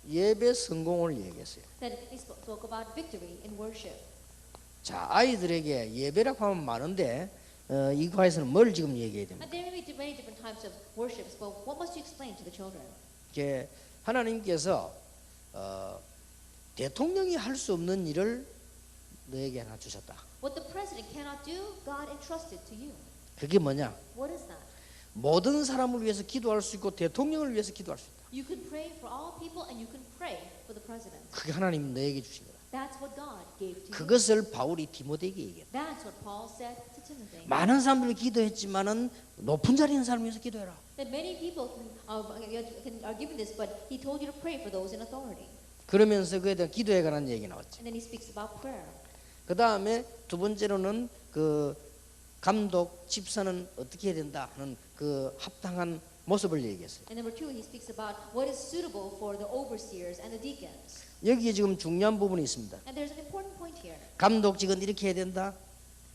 예배 성공을 얘기했어요. That he spoke about victory in worship. 자, 아이들에게 예배라고 하면 많은데 이과에서는 뭘 지금 얘기해야 됩니까? And there may be many different types of worships, but what must you explain to the children? 이게 하나님께서 대통령이 할 수 없는 일을 너에게 하나 주셨다. What the president cannot do, God entrusted to you. 그게 뭐냐? What is that? 모든 사람을 위해서 기도할 수 있고 대통령을 위해서 기도할 수 있다. You can pray for all people and you can pray for the president. 그게 하나님 너에게 주신 거다. That's what God gave to you. 그것을 바울이 디모데에게 얘기했다. That's what Paul said to Timothy. 많은 사람들이 기도했지만은 높은 자리에 있는 사람을 위해서 기도해라. That many people are given this, but he told you to pray for those in authority. 그러면서 그에 대한 기도에 관한 얘기 나왔죠. And then he speaks about prayer. 그 다음에 두 번째로는 그 감독 집사는 어떻게 해야 된다 하는 그 합당한 모습을 얘기했어요. And number two, he speaks about what is suitable for the overseers and the deacons. 여기에 지금 중요한 부분이 있습니다. And there's an important point here. 감독직은 이렇게 해야 된다.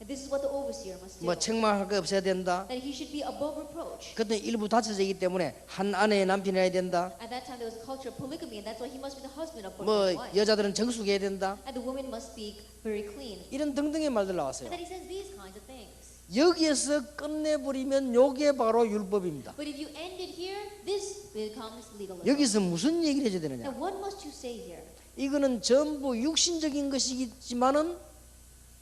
And this is what the overseer must do. 뭐 책망할 거 없어야 된다. That he should be above reproach. 그때 일부 다쳐지기 때문에 한 아내의 남편이어야 된다. At that time there was a culture of polygamy, and that's why he must be the husband of 뭐 one wife. 여자들은 정숙해야 된다. And the woman must speak very clean. 이런 등등의 말들 나왔어요. And then he says these kinds of things. 여기에서 끝내버리면 요게 바로 율법입니다. But if you end it here, this becomes legalism. 여기서 무슨 얘기를 해줘야 되느냐? And what must you say here? 이거는 전부 육신적인 것이지만은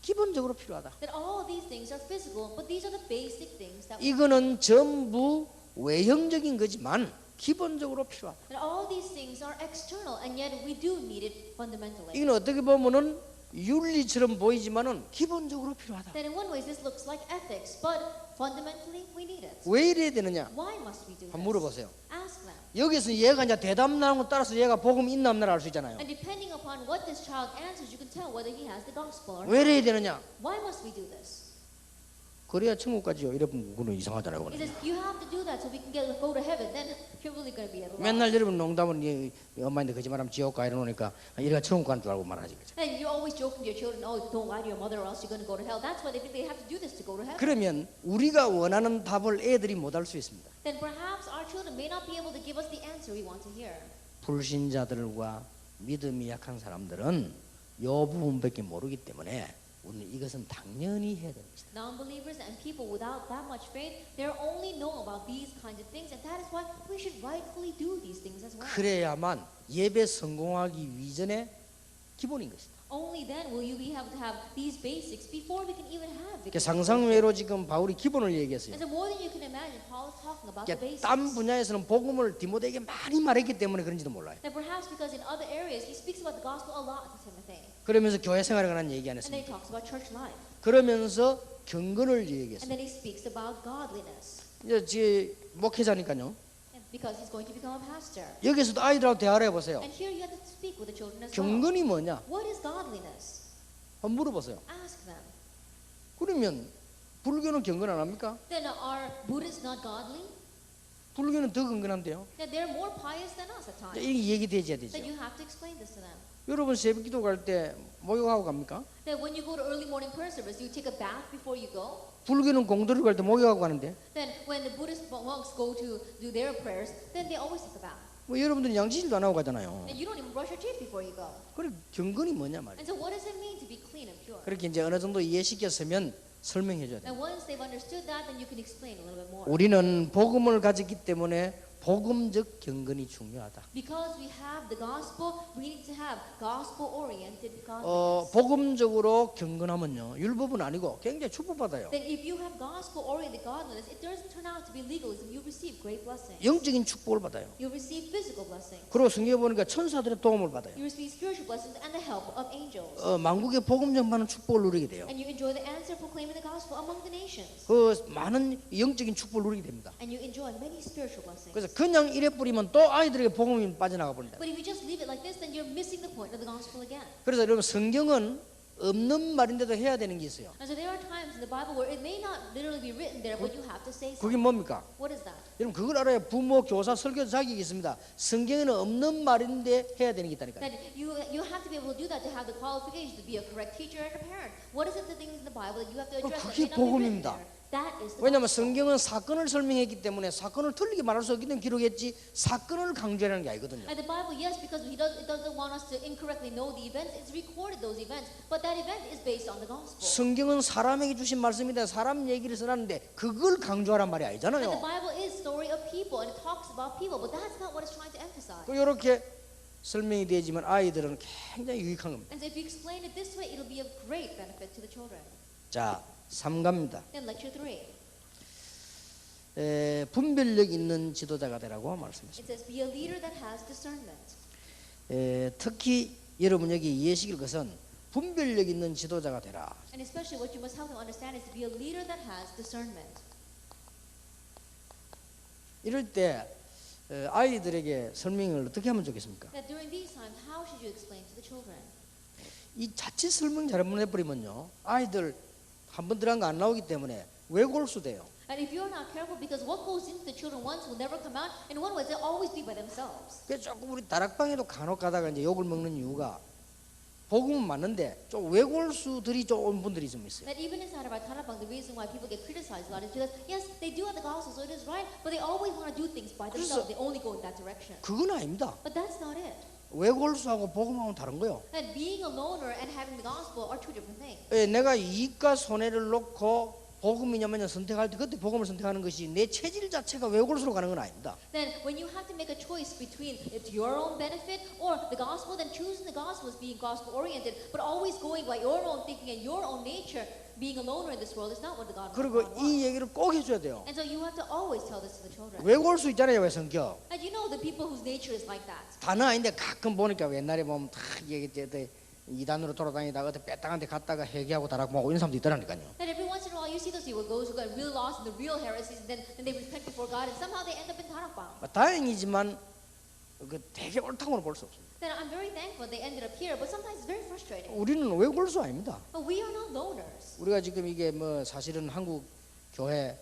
기본적으로 필요하다. That all these things are physical, but these are the basic things that 이거는 전부 외형적인 거지만 기본적으로 필요하다. that all these things are external, and yet we do need it fundamentally. 이건 어떻게 보면은 윤리처럼 보이지만은 기본적으로 필요하다. That in one way this looks like ethics, but fundamentally we need it. 왜 이래야 되느냐? Why must we do 한번 this? 물어보세요. Ask them. 여기서 얘가 이제 대답 나온 거 따라서 얘가 복음 있나 없나를 알 수 있잖아요. And depending upon what this child answers, you can tell whether he has the gospel or not. 왜 이래야 되느냐? Why must we do this? 그래야 천국까지요. 이러면 그거는 이상하잖아요. He 그거는. says you have to do that so we can go to heaven. Then you're really going to be able to. 맨날 여러분 농담은 엄마한테 거짓말하면 지옥 가 이러니까 얘가 천국 가는 줄 알고 말하지. 그죠? And you're always joking to your children, oh, don't lie to your mother or else you're going to go to hell. That's why they think they have to do this to go to heaven. 그러면 우리가 원하는 답을 애들이 못 할 수 있습니다. Then perhaps our children may not be able to give us the answer we want to hear. 불신자들과 믿음이 약한 사람들은 요 부분밖에 모르기 때문에 우리는 이것은 당연히 해야 됩니다. Non-believers and people without that much faith, they only know about these kinds of things, and that is why we should rightfully do these things as well. 그래야만 예배 성공하기 이전에 기본인 것이다. Only then will you be able to have these basics before we can even have 그러니까 victory. 상상외로 지금 바울이 기본을 얘기했어요. And so more than you can imagine, Paul is talking about the 그러니까 basics. 딴 분야에서는 복음을 디모데에게 많이 말했기 때문에 그런지도 몰라요. That perhaps because in other areas he speaks about the gospel a lot to Timothy, 그러면서 교회 생활에 관한 얘기 안 and then he 했습니다. talks about church life, 그러면서 경건을 and 얘기했어요. then he speaks about godliness, 이제 제 목회자니까요. and because he's going to become a pastor. 여기서도 아이들하고 대화를 해보세요. And here you have to speak with the children as well. 경건이 뭐냐? What is godliness? 한번 물어보세요. Ask them. 그러면 불교는 경건 안 합니까? Then are Buddhists not godly? 불교는 더 경건한데요. That they're more pious than us at times. 이게 얘기돼야 되죠. That you have to explain this to them. 여러분 새벽기도 갈 때 목욕하고 갑니까? That when you go to early morning prayer service, you take a bath before you go. 불교는 공도를 갈 때 목욕하고 가는데 Then when the Buddhist monks go to do their prayers, then they always take a bath. 뭐 여러분들은 양치질도 안 하고 가잖아요. And you don't even brush your teeth before you go. 그래 경건이 뭐냐 말이에요. And so what does it mean to be clean and pure? 그렇게 이제 어느 정도 이해시켰으면 설명해 줘야 돼요. And once they've understood that, then you can explain a little bit more. 우리는 복음을 가졌기 때문에 복음적 경건이 중요하다. Because we have the gospel, we need to have gospel-oriented godliness. 복음적으로 경건하면요 율법은 아니고 굉장히 축복받아요. Then if you have gospel-oriented godliness, it doesn't turn out to be legalism. You receive great blessings. 영적인 축복을 받아요. You receive physical blessings. 그리고 성경에 보니까 천사들의 도움을 받아요. You receive spiritual blessings and the help of angels. 만국의 복음 전파는 축복을 누리게 돼요. And you enjoy the answer proclaiming the gospel among the nations. 그 많은 영적인 축복을 누리게 됩니다. And you enjoy many spiritual blessings. 그래서 그냥 이래 뿌리면 또 아이들에게 복음이 빠져나가 버린다. But if you just leave it like this, then you're missing the point of the gospel again. 그래서 여러분 성경은 없는 말인데도 해야 되는 게 있어요. And so there are times in the Bible where it may not literally be written there, but you have to say 그게 something. 뭡니까? What is that? 여러분 그걸 알아야 부모, 교사, 설교자 자격이 있습니다. 성경에는 없는 말인데 해야 되는 게 있다니까요. That you have to be able to do that to have the qualification to be a correct teacher and a parent. What is it the things in the Bible that you have to address that 그게 may not be written 복음입니다. there? That is the 왜냐하면 gospel. 성경은 사건을 설명했기 때문에 사건을 틀리게 말할 수 없기 때문에 기록했지 사건을 강조하는 게 아니거든요. And the Bible, yes, because it doesn't want us to incorrectly know the events. It's recorded those events, but that event is based on the gospel. 성경은 사람에게 주신 말씀인데 사람 얘기를 써놨는데 그걸 강조하란 말이 And the 아니잖아요. Bible is story of people and it talks about people, but that's not what it's trying to emphasize. 이렇게 설명이 되지만 아이들은 굉장히 유익한 겁니다. And so if you explain it this way, it'll be of great benefit to the children. 자, 3가입니다. Then lecture 3. 분별력 있는 지도자가 되라고 말씀했습니다. It says, be a leader that has discernment. 특히 여러분 여기 이해하시길 것은 분별력 있는 지도자가 되라. And especially what you must help them understand is to be a leader that has discernment. 이럴 때 아이들에게 설명을 어떻게 하면 좋겠습니까? That during these times, how should you explain to the children? 이 자칫 설명 잘못해버리면요 아이들 한 번 들어간 거 안 나오기 때문에 외골수 돼요. And if you're not careful, because what goes into the children once will never come out, in one way they'll always be by themselves. 그래서 조금 우리 다락방에도 간혹 가다가 이제 욕을 먹는 이유가 복음은 맞는데 좀 외골수들이 좀 분들이 좀 있어요. That even inside of our Tarapang, the reason why people get criticized a lot is because, yes, they do have the gospel, so it is right, but they always want to do things by themselves. They only go in that direction. 그건 아닙니다. But that's not it. 외골수하고 복음하고는 다른 거예요. That being a loner and having the gospel are two different things. 내가 이익과 손해를 놓고 복음이냐면 선택할 때 그때 복음을 선택하는 것이 내 체질 자체가 외골수로 가는 건 아닙니다. Then when you have to make a choice between it's your own benefit or the gospel, then choosing the gospel is being gospel oriented, but always going by your own thinking and your own nature, being a loner in this world is not what the God 그리고 wants. 이 얘기를 꼭 해줘야 돼요. And so you have to always tell this to the children. 외골수 있잖아요, 왜 성격. And you know the people whose nature is like that. 다는 아닌데 가끔 보니까 옛날에 보면 다 얘기했대 이단으로 돌아다니다가 어디 빼딱한 데 갔다가 회개하고 다락방하고 이런 사람도 있더라니까요. That every once in a while you see those people, those who got really lost in the real heresies, and then they repent before God, and somehow they end up in Tarapang. 다행이지만 그 되게 옳다고는 볼 수 없습니다. Then I'm very thankful they ended up here, but sometimes it's very frustrating. 우리는 외골수 아닙니다. But we are not loners. 우리가 지금 이게 뭐 사실은 한국 교회만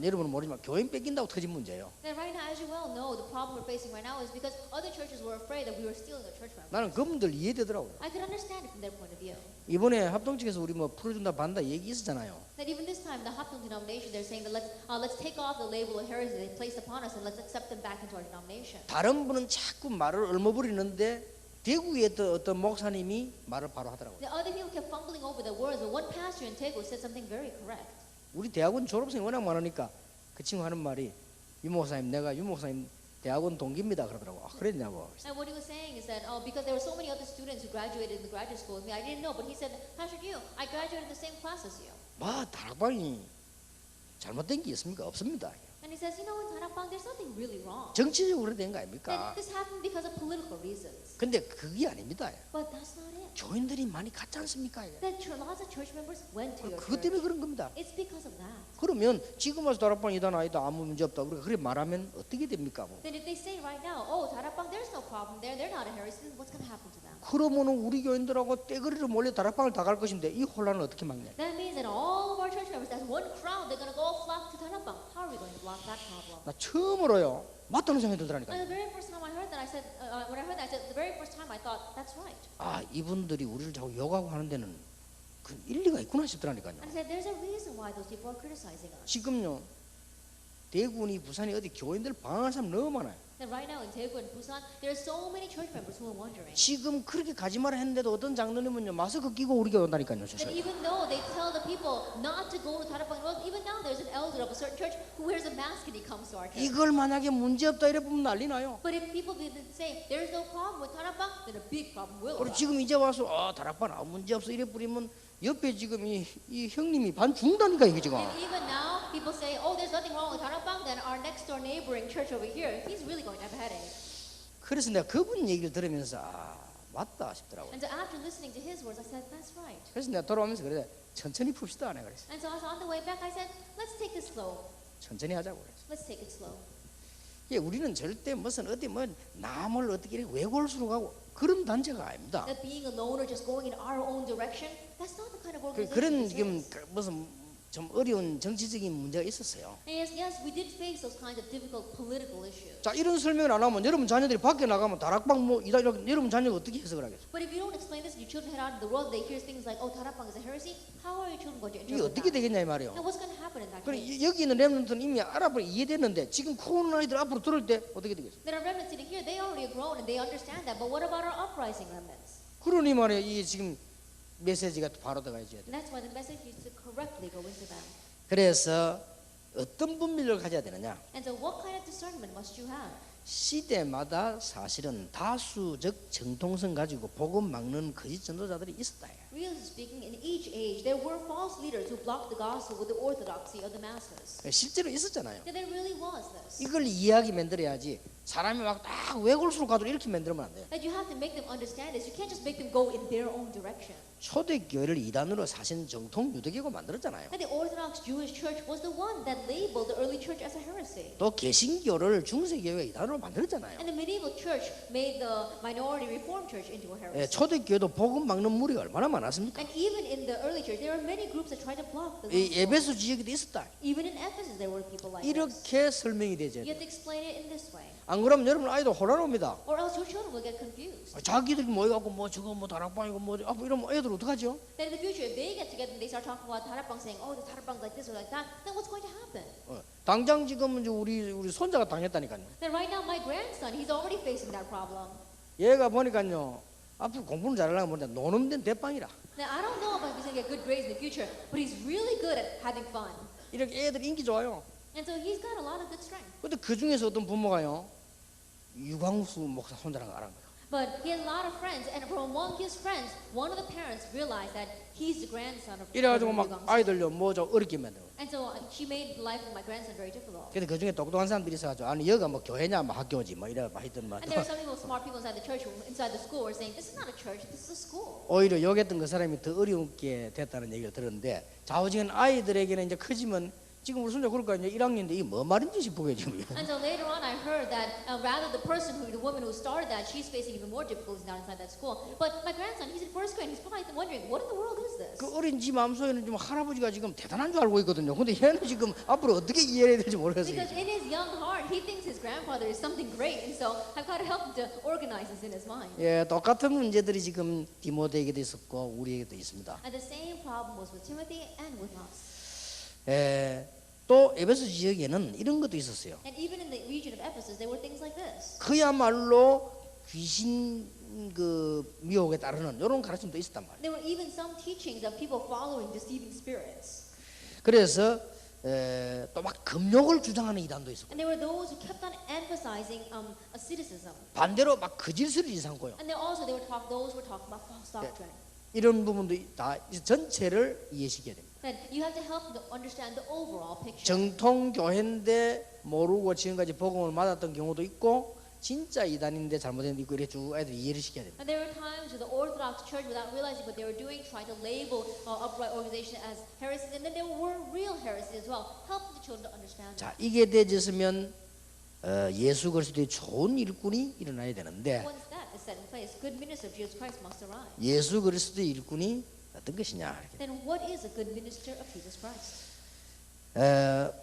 여러분은 모르지만 교인 뺏긴다고 터진 문제예요. Then right now, as you well know, the problem we're facing right now is because other churches were afraid that we were stealing their church members. 나는 그분들 이해되더라고요. I could understand it from their point of view. 이번에 합동 측에서 우리 뭐 풀어준다 반다 얘기 있었잖아요. That even this time, the Hapdong denomination, they're saying that let's take off the label of heresy they placed upon us and let's accept them back into our denomination. 다른 분은 자꾸 말을 얼머부리는데 대구에 어떤 목사님이 말을 바로 하더라고요. The other people kept fumbling over the words, but one pastor in Daegu said something very correct. 우리 대학원 졸업생이 워낙 많으니까 그 친구 하는 말이 유 목사님 내가 유 목사님 대학원 동기입니다 그러더라고. 아, 그랬냐고. And what he was saying is that because there were so many other students who graduated in the graduate school with me, I didn't know, but he said, Pastor Yu, I graduated in the same class as you. 뭐 다락방이 잘못된 게 있습니까? 없습니다. And he says, you know, in Tarapang, there's nothing really wrong. 정치적으로 된 거 That 아닙니까? this happened because of political reasons. 근데 그게 아닙니다. But that's not it. 교인들이 많이 갔지 않습니까? That lots of church members went to your 그것 church. 때문에 그런 겁니다. It's because of that. 그러면 지금 와서 다락방 이단 아니다 아무 문제 없다 우리가 그래 말하면 어떻게 됩니까? 뭐. Then if they say right now, oh, Tarapang, there's no problem there, they're not a heresy, then what's going to happen to them? 그러면은 우리 교인들하고 떼거리로 몰려 다락방을 다 갈 것인데 이 혼란을 어떻게 막냐? That means that all of our church members, as one crowd, they're going to go all flock to Tarapang. How are we going to block that problem? 나 처음으로요 맞다는 생각이 And 들더라니까요. the very first time I heard that, I said, when I heard that, I said, the very first time I thought, that's right. 아 이분들이 우리를 자꾸 욕하고 하는 데는 그 일리가 있구나 싶더라니까요. And I said, there's a reason why those people are criticizing us. 지금요 대구니 부산이 어디 교인들 방황하는 사람 너무 많아요. And right now in Daegu and Busan, there are so many church members who are wondering. 지금 그렇게 가지 마라 했는데도 어떤 장로님은요 마스크 끼고 우리 교회 온다니까요. That even though they tell the people not to go to Tarapang, well, even now there's an elder of a certain church who wears a mask and he comes to our church. 이걸 만약에 문제 없다 이래 보면 난리 나요. But if people didn't say there's no problem with Tarapang, then a big problem will 그리고 arise. 지금 이제 와서 다락방 아무 문제 없어 이래 뿌리면 옆에 지금 이 형님이 반 죽는다니까 이게 지금. And even now, people say, oh, there's nothing wrong with Tarapang, then our next door neighboring church over here, he's really going to have a headache. 그래서 내가 그분 얘기를 들으면서 맞다 싶더라고요. And so after listening to his words, I said, that's right. 그래서 내가 돌아오면서 그래 천천히 풉시다 내가 그랬어. And so on the way back, I said, let's take it slow. 천천히 하자고 그랬어. Let's take it slow. 예, 우리는 절대 무슨 어디 뭐 남을 어떻게 이렇게 외골수로 가고 그런 단체가 아닙니다. That being alone or just going in our own direction, that's not the kind of organization 그런 this 지금 is. 무슨 좀 어려운 정치적인 문제가 있었어요. And yes, we did face those kinds of difficult political issues. 자, 이런 설명을 안 하면 여러분 자녀들이 밖에 나가면 다락방 뭐 이다 이렇게 여러분 자녀가 어떻게 해석을 하겠어요? But if you don't explain this, and your children head out in the world, they hear things like, "Oh, Tarapang is a heresy." How are your children going to 이게 interpret 어떻게 that? 되겠냐 이 말이에요. Now, what's going to happen in that 그래 case? 여기 있는 렘넌트는 이미 알아보고 이해됐는데 지금 코는 아이들 앞으로 들을 때 어떻게 되겠어요? There are remnants sitting here; they already grown and they understand that. But what about our uprising remnants? 그러니 말이에요. 이게 지금 메시지가 바로 들어가야죠. And that's why the message needs to correctly go into them. 그래서 어떤 분별을 가져야 되느냐? And so, what kind of discernment must you have? 시대마다 사실은 다수적 정통성 가지고 복음 막는 거짓 전도자들이 있었다. Really speaking, in each age, there were false leaders who blocked the gospel with the orthodoxy of the masses. 실제로 있었잖아요. And there really was this. 이걸 이해하게 만들어야지. 사람이 막 딱 외골수로 가도록 이렇게 만들면 안 돼요. That you have to make them understand this. You can't just make them go in their own direction. 초대교회를 이단으로 사신 정통 유대교가 만들었잖아요. And the Orthodox Jewish Church was the one that labeled the early church as a heresy. 또 개신교를 중세교회가 이단으로 만들었잖아요. And the medieval church made the minority Reformed Church into a 예, heresy. 초대교회도 복음 막는 무리가 얼마나 많았습니까? And even in the early church, there were many groups that tried to block the 이 gospel. 에베소 지역에도 있었다. Even in Ephesus, there were people like this. 이렇게 설명이 되죠. You have to explain it in this way, 안 그러면 여러분 아이도 혼란합니다. or else your children will get confused. 자기들이 모여갖고 뭐 저거 뭐 다락방이고 뭐 이러면 애들 어떡하죠? Then in the future, if they get together and they start talking about Tarapang, saying, "Oh, the Tarapang's like this or like that," then what's going to happen? 당장 지금 이제 우리 손자가 당했다니까요. Then right now, my grandson, he's already facing that problem. 얘가 보니까요 앞으로 공부는 잘하려고 보는데 노는 데는 대빵이라. Now I don't know if he's going to get good grades in the future, but he's really good at having fun. 이렇게 애들 인기 좋아요. And so he's got a lot of good strength. 근데 그 중에서 어떤 부모가요 유광수 목사 손자랑 알은 거예요. But he has a lot of friends, and from among his friends, one of the parents realized that he's the grandson of 이래가지고 Reverend 막 Yu Gang-soo. 아이들요 뭐 좀 어렵게 만들고. And so she made the life of my grandson very difficult. 근데 그 중에 똑똑한 사람들이 있어가지고 아니 여기가 뭐 교회냐 뭐 학교지 뭐 이래 막 했던 말. And there are some people, smart people inside the church, inside the school, who are saying, "This is not a church, this is a school." 오히려 욕했던 그 사람이 더 어렵게 됐다는 얘기를 들었는데 좌우지간 아이들에게는 이제 커지면 지금 우리 손자 그럴까 이제 1학년인데 이게 뭐 말인지 싶고 지금. And so later on, I heard that rather the woman who started that, she's facing even more difficulties now inside that school. But my grandson, he's in first grade, he's probably wondering, what in the world is this? 그 어린 지 마음속에는 좀 할아버지가 지금 대단한 줄 알고 있거든요. 근데 얘는 지금 앞으로 어떻게 이해해야 될지 모르겠어요. Because in his young heart, he thinks his grandfather is something great, and so I've got to help him to organize this in his mind. 예, 똑같은 문제들이 지금 디모데에게도 있었고 우리에게도 있습니다. And the same problem was with Timothy and with us. 예, 또 에베소 지역에는 이런 것도 있었어요. And even in the region of Ephesus, there were things like this. 그야말로 귀신 그 미혹에 따르는 이런 가르침도 있었단 말이에요. There were even some teachings of people following deceiving spirits. 그래서 또 막 금욕을 주장하는 이단도 있었고 And there were those who kept on emphasizing asceticism. 반대로 막 거짓을 일삼고요. And those were talking about false doctrine. 이런 부분도 다 전체를 이해시켜야 됩니다. That you have to help them to understand the overall picture. 정통 교회인데 모르고 지금까지 복음을 맞았던 경우도 있고 진짜 이단인데 잘못된 데 있고 이렇게 쭉 애들 이해를 시켜야 됩니다. And there were times where the Orthodox Church, without realizing what they were doing, tried to label upright organization as heresies, and then there were real heresies as well. Help the children to understand 자, that. 이게 되어졌으면 예수 그리스도의 좋은 일꾼이 일어나야 되는데 Once that is set in place, good minister of Jesus Christ must arise. 예수 그리스도의 일꾼이 어떤 것이냐 이렇게. Then what is a good minister of Jesus Christ?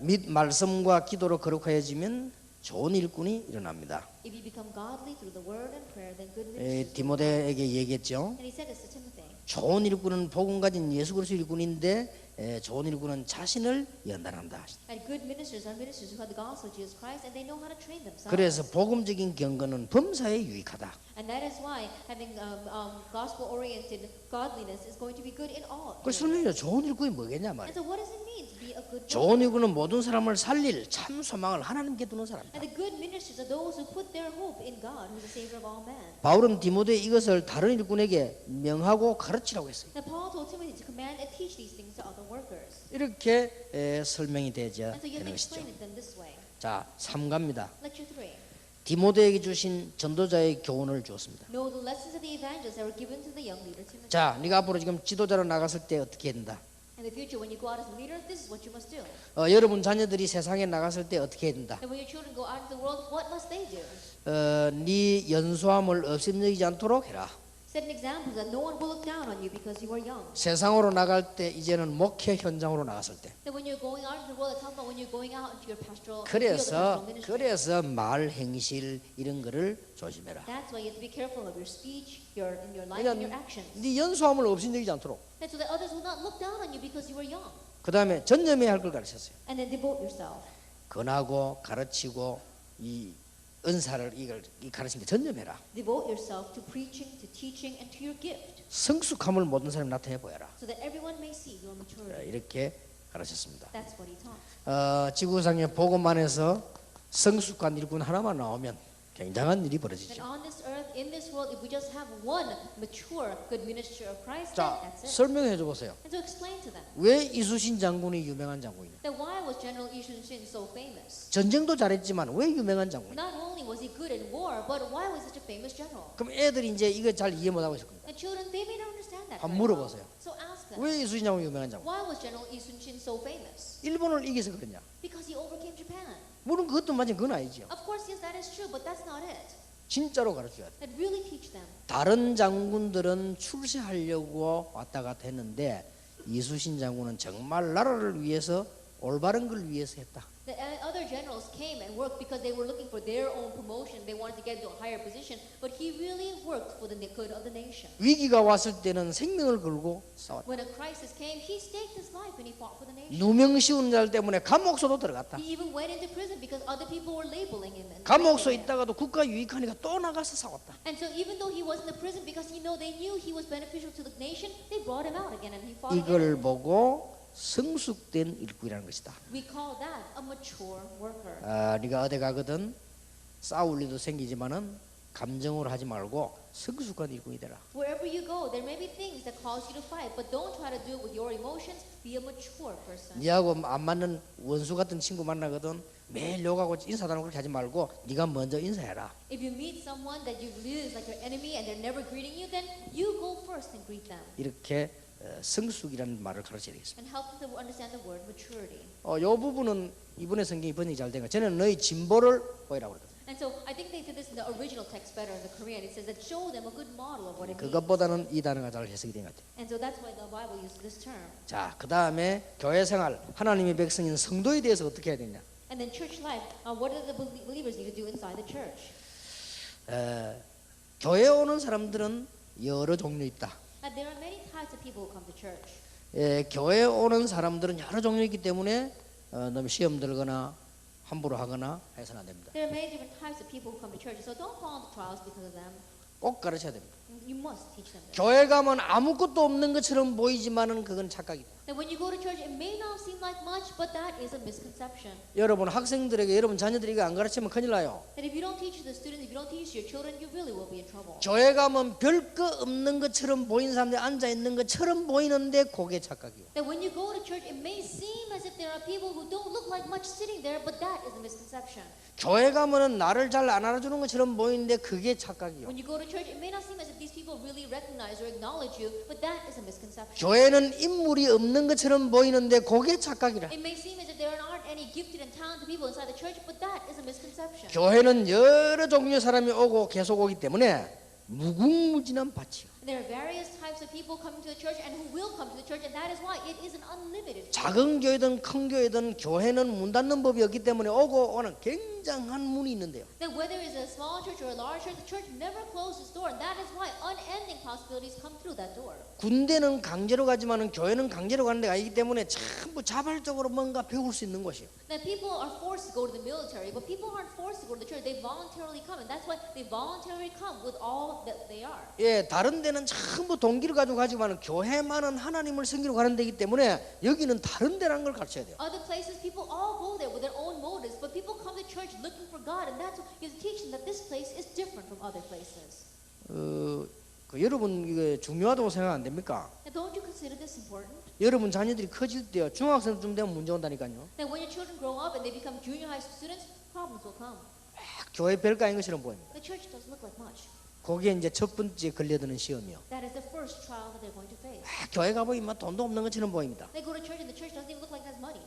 및 말씀과 기도로 거룩하여지면 좋은 일꾼이 일어납니다. If you become godly through the word and prayer, then good ministers. 디모데에게 얘기했죠. And he said this to Timothy. 좋은 일꾼은 복음 가진 예수 그리스도 일꾼인데 좋은 일꾼은 자신을 연단한다. And good ministers are ministers who have the gospel of Jesus Christ, and they know how to train themselves. 그래서 복음적인 경건은 범사에 유익하다. And that is why having gospel-oriented godliness is going to be good in all. 그 설명이죠. 좋은 일꾼이 뭐겠냐 And 말이에요. so what does it mean to be a good 좋은 minister? 일꾼은 모든 사람을 살릴 참 소망을 하나님께 두는 사람이다. And the good ministers are those who put their hope in God, who is the Savior of all men. 바울은 디모데 이것을 다른 일꾼에게 명하고 가르치라고 했어요. And Paul told Timothy to command and teach these things to other workers. 이렇게 설명이 되어야 And so you 되는 have to 것이죠. explain it then this way. 자, 3가입니다. Lecture 3. 디모데에게 주신 전도자의 교훈을 주었습니다. Know the lessons of the evangelists that were given to the young leader Timothy. 자, 네가 앞으로 지금 지도자로 나갔을 때 어떻게 해야 된다? In the future, when you go out as a leader, this is what you must do. 여러분 자녀들이 세상에 나갔을 때 어떻게 해야 된다? And when your children go out into the world, what must they do? 네 연소함을 없애지 않도록 해라. Set an example that no one will look down on you because you are young. 세상으로 나갈 때 이제는 목회 현장으로 나갔을 때 That when you're going out into the world, I talk about when you're going out into your pastoral field of pastoral ministry. 그래서 말 행실 이런 거를 조심해라. That's why you have to be careful of your speech, in your life, and your actions. 네 연소함을 업신여기지 않도록. And so that others will not look down on you because you are young. 그 다음에 전념해야 할 걸 가르쳤어요. And then devote yourself. 권하고 가르치고 이 은사를 이걸 가르치는 게 전념해라. Devote yourself to preaching, to teaching, and to your gift, 성숙함을 모든 사람이 나타내 보여라. so that everyone may see your maturity. 이렇게 가르쳤습니다. That's what he taught. 지구상의 복음만에서 성숙한 일꾼 하나만 나오면 굉장한 일이 벌어지죠. And on this earth, in this world, if we just have one mature, good minister of Christ, 자, then that's it. 설명해 줘 보세요. And so explain to them 왜 이수신 장군이 유명한 장군이냐? that why was General Yi Sun-shin so famous? 전쟁도 잘했지만 왜 유명한 장군이냐? Not only was he good in war, but why was he such a famous general? 그럼 애들이 이제 이거 잘 이해 못 하고 있을 겁니다. And children, they may not understand that. 한번 very 물어보세요. well. So ask them, 왜 이수신 장군이 유명한 장군? why was General Yi Sun-shin so famous? 일본을 이겨서 그러냐? Because he overcame Japan. 물론 그것도 맞지 그건 아니죠. Of course, yes, that is true, but that's not it. 진짜로 가르쳐야 돼. And really teach them. 다른 장군들은 출세하려고 왔다 갔다 했는데 이수신 장군은 정말 나라를 위해서 올바른 걸 위해서 했다. The other generals came and worked because they were looking for their own promotion. They wanted to get into a higher position, but he really worked for the good of the nation. 위기가 왔을 때는 생명을 걸고 싸웠다. When a crisis came, he staked his life and he fought for the nation. 누명 씌우는 자 때문에 감옥소도 들어갔다. He even went into prison because other people were labeling him. And 감옥소 labeling him. 있다가도 국가 유익하니까 또 나가서 싸웠다. And so even though he was in the prison because they knew he was beneficial to the nation, they brought him out again and he fought again. 이걸 보고 성숙된 일꾼이라는 것이다. We call that a mature worker. 네가 어디 가거든 싸울 일도 생기지만은 감정으로 하지 말고 성숙한 일꾼이 되라. Wherever you go, there may be things that cause you to fight, but don't try to do it with your emotions. Be a mature person. 네하고 안 맞는 원수 같은 친구 만나거든 매일 욕하고 인사도 안 하고 그렇게 하지 말고 네가 먼저 인사해라. If you meet someone that you view as like your enemy and they're never greeting you, then you go first and greet them. 이렇게 성숙이라는 말을 가르쳐야 되겠습니다. And help them to understand the word maturity. 이 부분은 이번에 성경이 번역이 잘 된 거. 저는 너희 진보를 보이라고 그랬거든요. And so I think they did this in the original text better in the Korean. It says that show them a good model of what it means. 그것보다는 이 단어가 잘 해석이 된 것 같아요. And so that's why the Bible uses this term. 자, 그 다음에 교회 생활, 하나님의 백성인 성도에 대해서 어떻게 해야 되냐? And then church life, what do the believers need to do inside the church? 교회에 오는 사람들은 여러 종류 있다. And there are many types of people who come to church. 교회에 오는 사람들은 여러 종류 있기 때문에 너무 시험 들거나 함부로 하거나 해서는 안 됩니다. There are many different types of people who come to church, so don't fall into trials because of them. 꼭 가르쳐야 됩니다. You must teach them this. 교회 가면 아무것도 없는 것처럼 보이지만은 그건 착각이다. That when you go to church, it may not seem like much, but that is a misconception. 여러분 학생들에게 여러분 자녀들이 이거 안 가르치면 큰일 나요. That if you don't teach the students, if you don't teach your children, you really will be in trouble. 교회 가면 별거 없는 것처럼 보이는 사람들이 앉아 있는 것처럼 보이는데 그게 착각이요. That when you go to church, it may seem as if there are people who don't look like much sitting there, but that is a misconception. 교회 가면은 나를 잘 안 알아주는 것처럼 보이는데 그게 착각이요. When you go to church, it may not seem as if these people really recognize or acknowledge you, but that is a misconception. 교회는 인물이 없는 것처럼 보이는데 그게 착각이라. It may seem as if there aren't any gifted and talented people inside the church, but that is a misconception. 교회는 여러 종류의 사람이 오고 계속 오기 때문에 무궁무진한 밭이요. There are various types of people coming to the church and who will come to the church, and that is why it is an unlimited field. 작은 교회든 큰 교회든 교회는 문 닫는 법이 없기 때문에 오고 오는 굉장한 문이 있는데요. That whether it's a small church or a large church, the church never closes its door, and that is why unending possibilities come through that door. 군대는 강제로 가지만은 교회는 강제로 가는 데가 아니기 때문에 전부 자발적으로 뭔가 배울 수 있는 곳이에요. That people are forced to go to the military, but people aren't forced to go to the church. They voluntarily come, and that's why they voluntarily come with all that they are. 예, 다른 데는 전부 동기를 가지고 가지만은 교회만은 하나님을 섬기러 가는 데이기 때문에 여기는 다른 데라는 걸 가르쳐야 돼요. Other places, people all go there with their own motives, but people come to church looking for God, and that's why you have to teach them that this place is different from other places. 여러분 이거 중요하다고 생각 안 됩니까? Now, don't you consider this important? 여러분 자녀들이 커질 때요 중학생쯤 되면 문제 온다니까요. That when your children grow up and they become junior high students, problems will come. 교회 별거 아닌 것처럼 보입니다. The church doesn't look like much. 그게 이제 첫 번째 걸려드는 시험이요. That is the first trial that they're going to face. 교회 가보면 돈도 없는 것처럼 보입니다. They go to church and the church doesn't even look like it has money.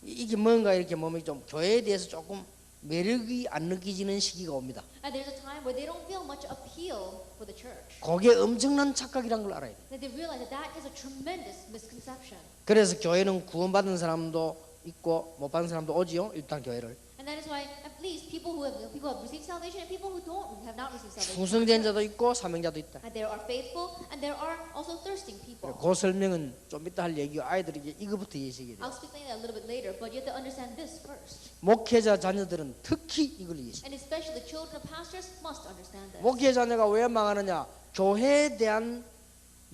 이게 뭔가 이렇게 몸이 좀 교회에 대해서 조금 매력이 안 느껴지는 시기가 옵니다. And there's a time where they don't feel much appeal for the church. 그게 엄청난 착각이란 걸 알아야 돼. That they realize that that is a tremendous misconception. 그래서 교회는 구원받은 사람도 있고 못 받은 사람도 오지요. 일단 교회를 And that is why at least people who have received salvation and people who have not received salvation. 충성된 자도 있고 사명자도 있다. And there are faithful and there are also thirsting people. 그 설명은 좀 이따 할 얘기고 아이들에게 이거부터 이해시켜야 I'll 돼요. explain that a little bit later, but you have to understand this first. 목회자 자녀들은 특히 이걸 이해시. And especially the children of pastors must understand this. 목회 자녀가 왜 망하느냐? 교회에 대한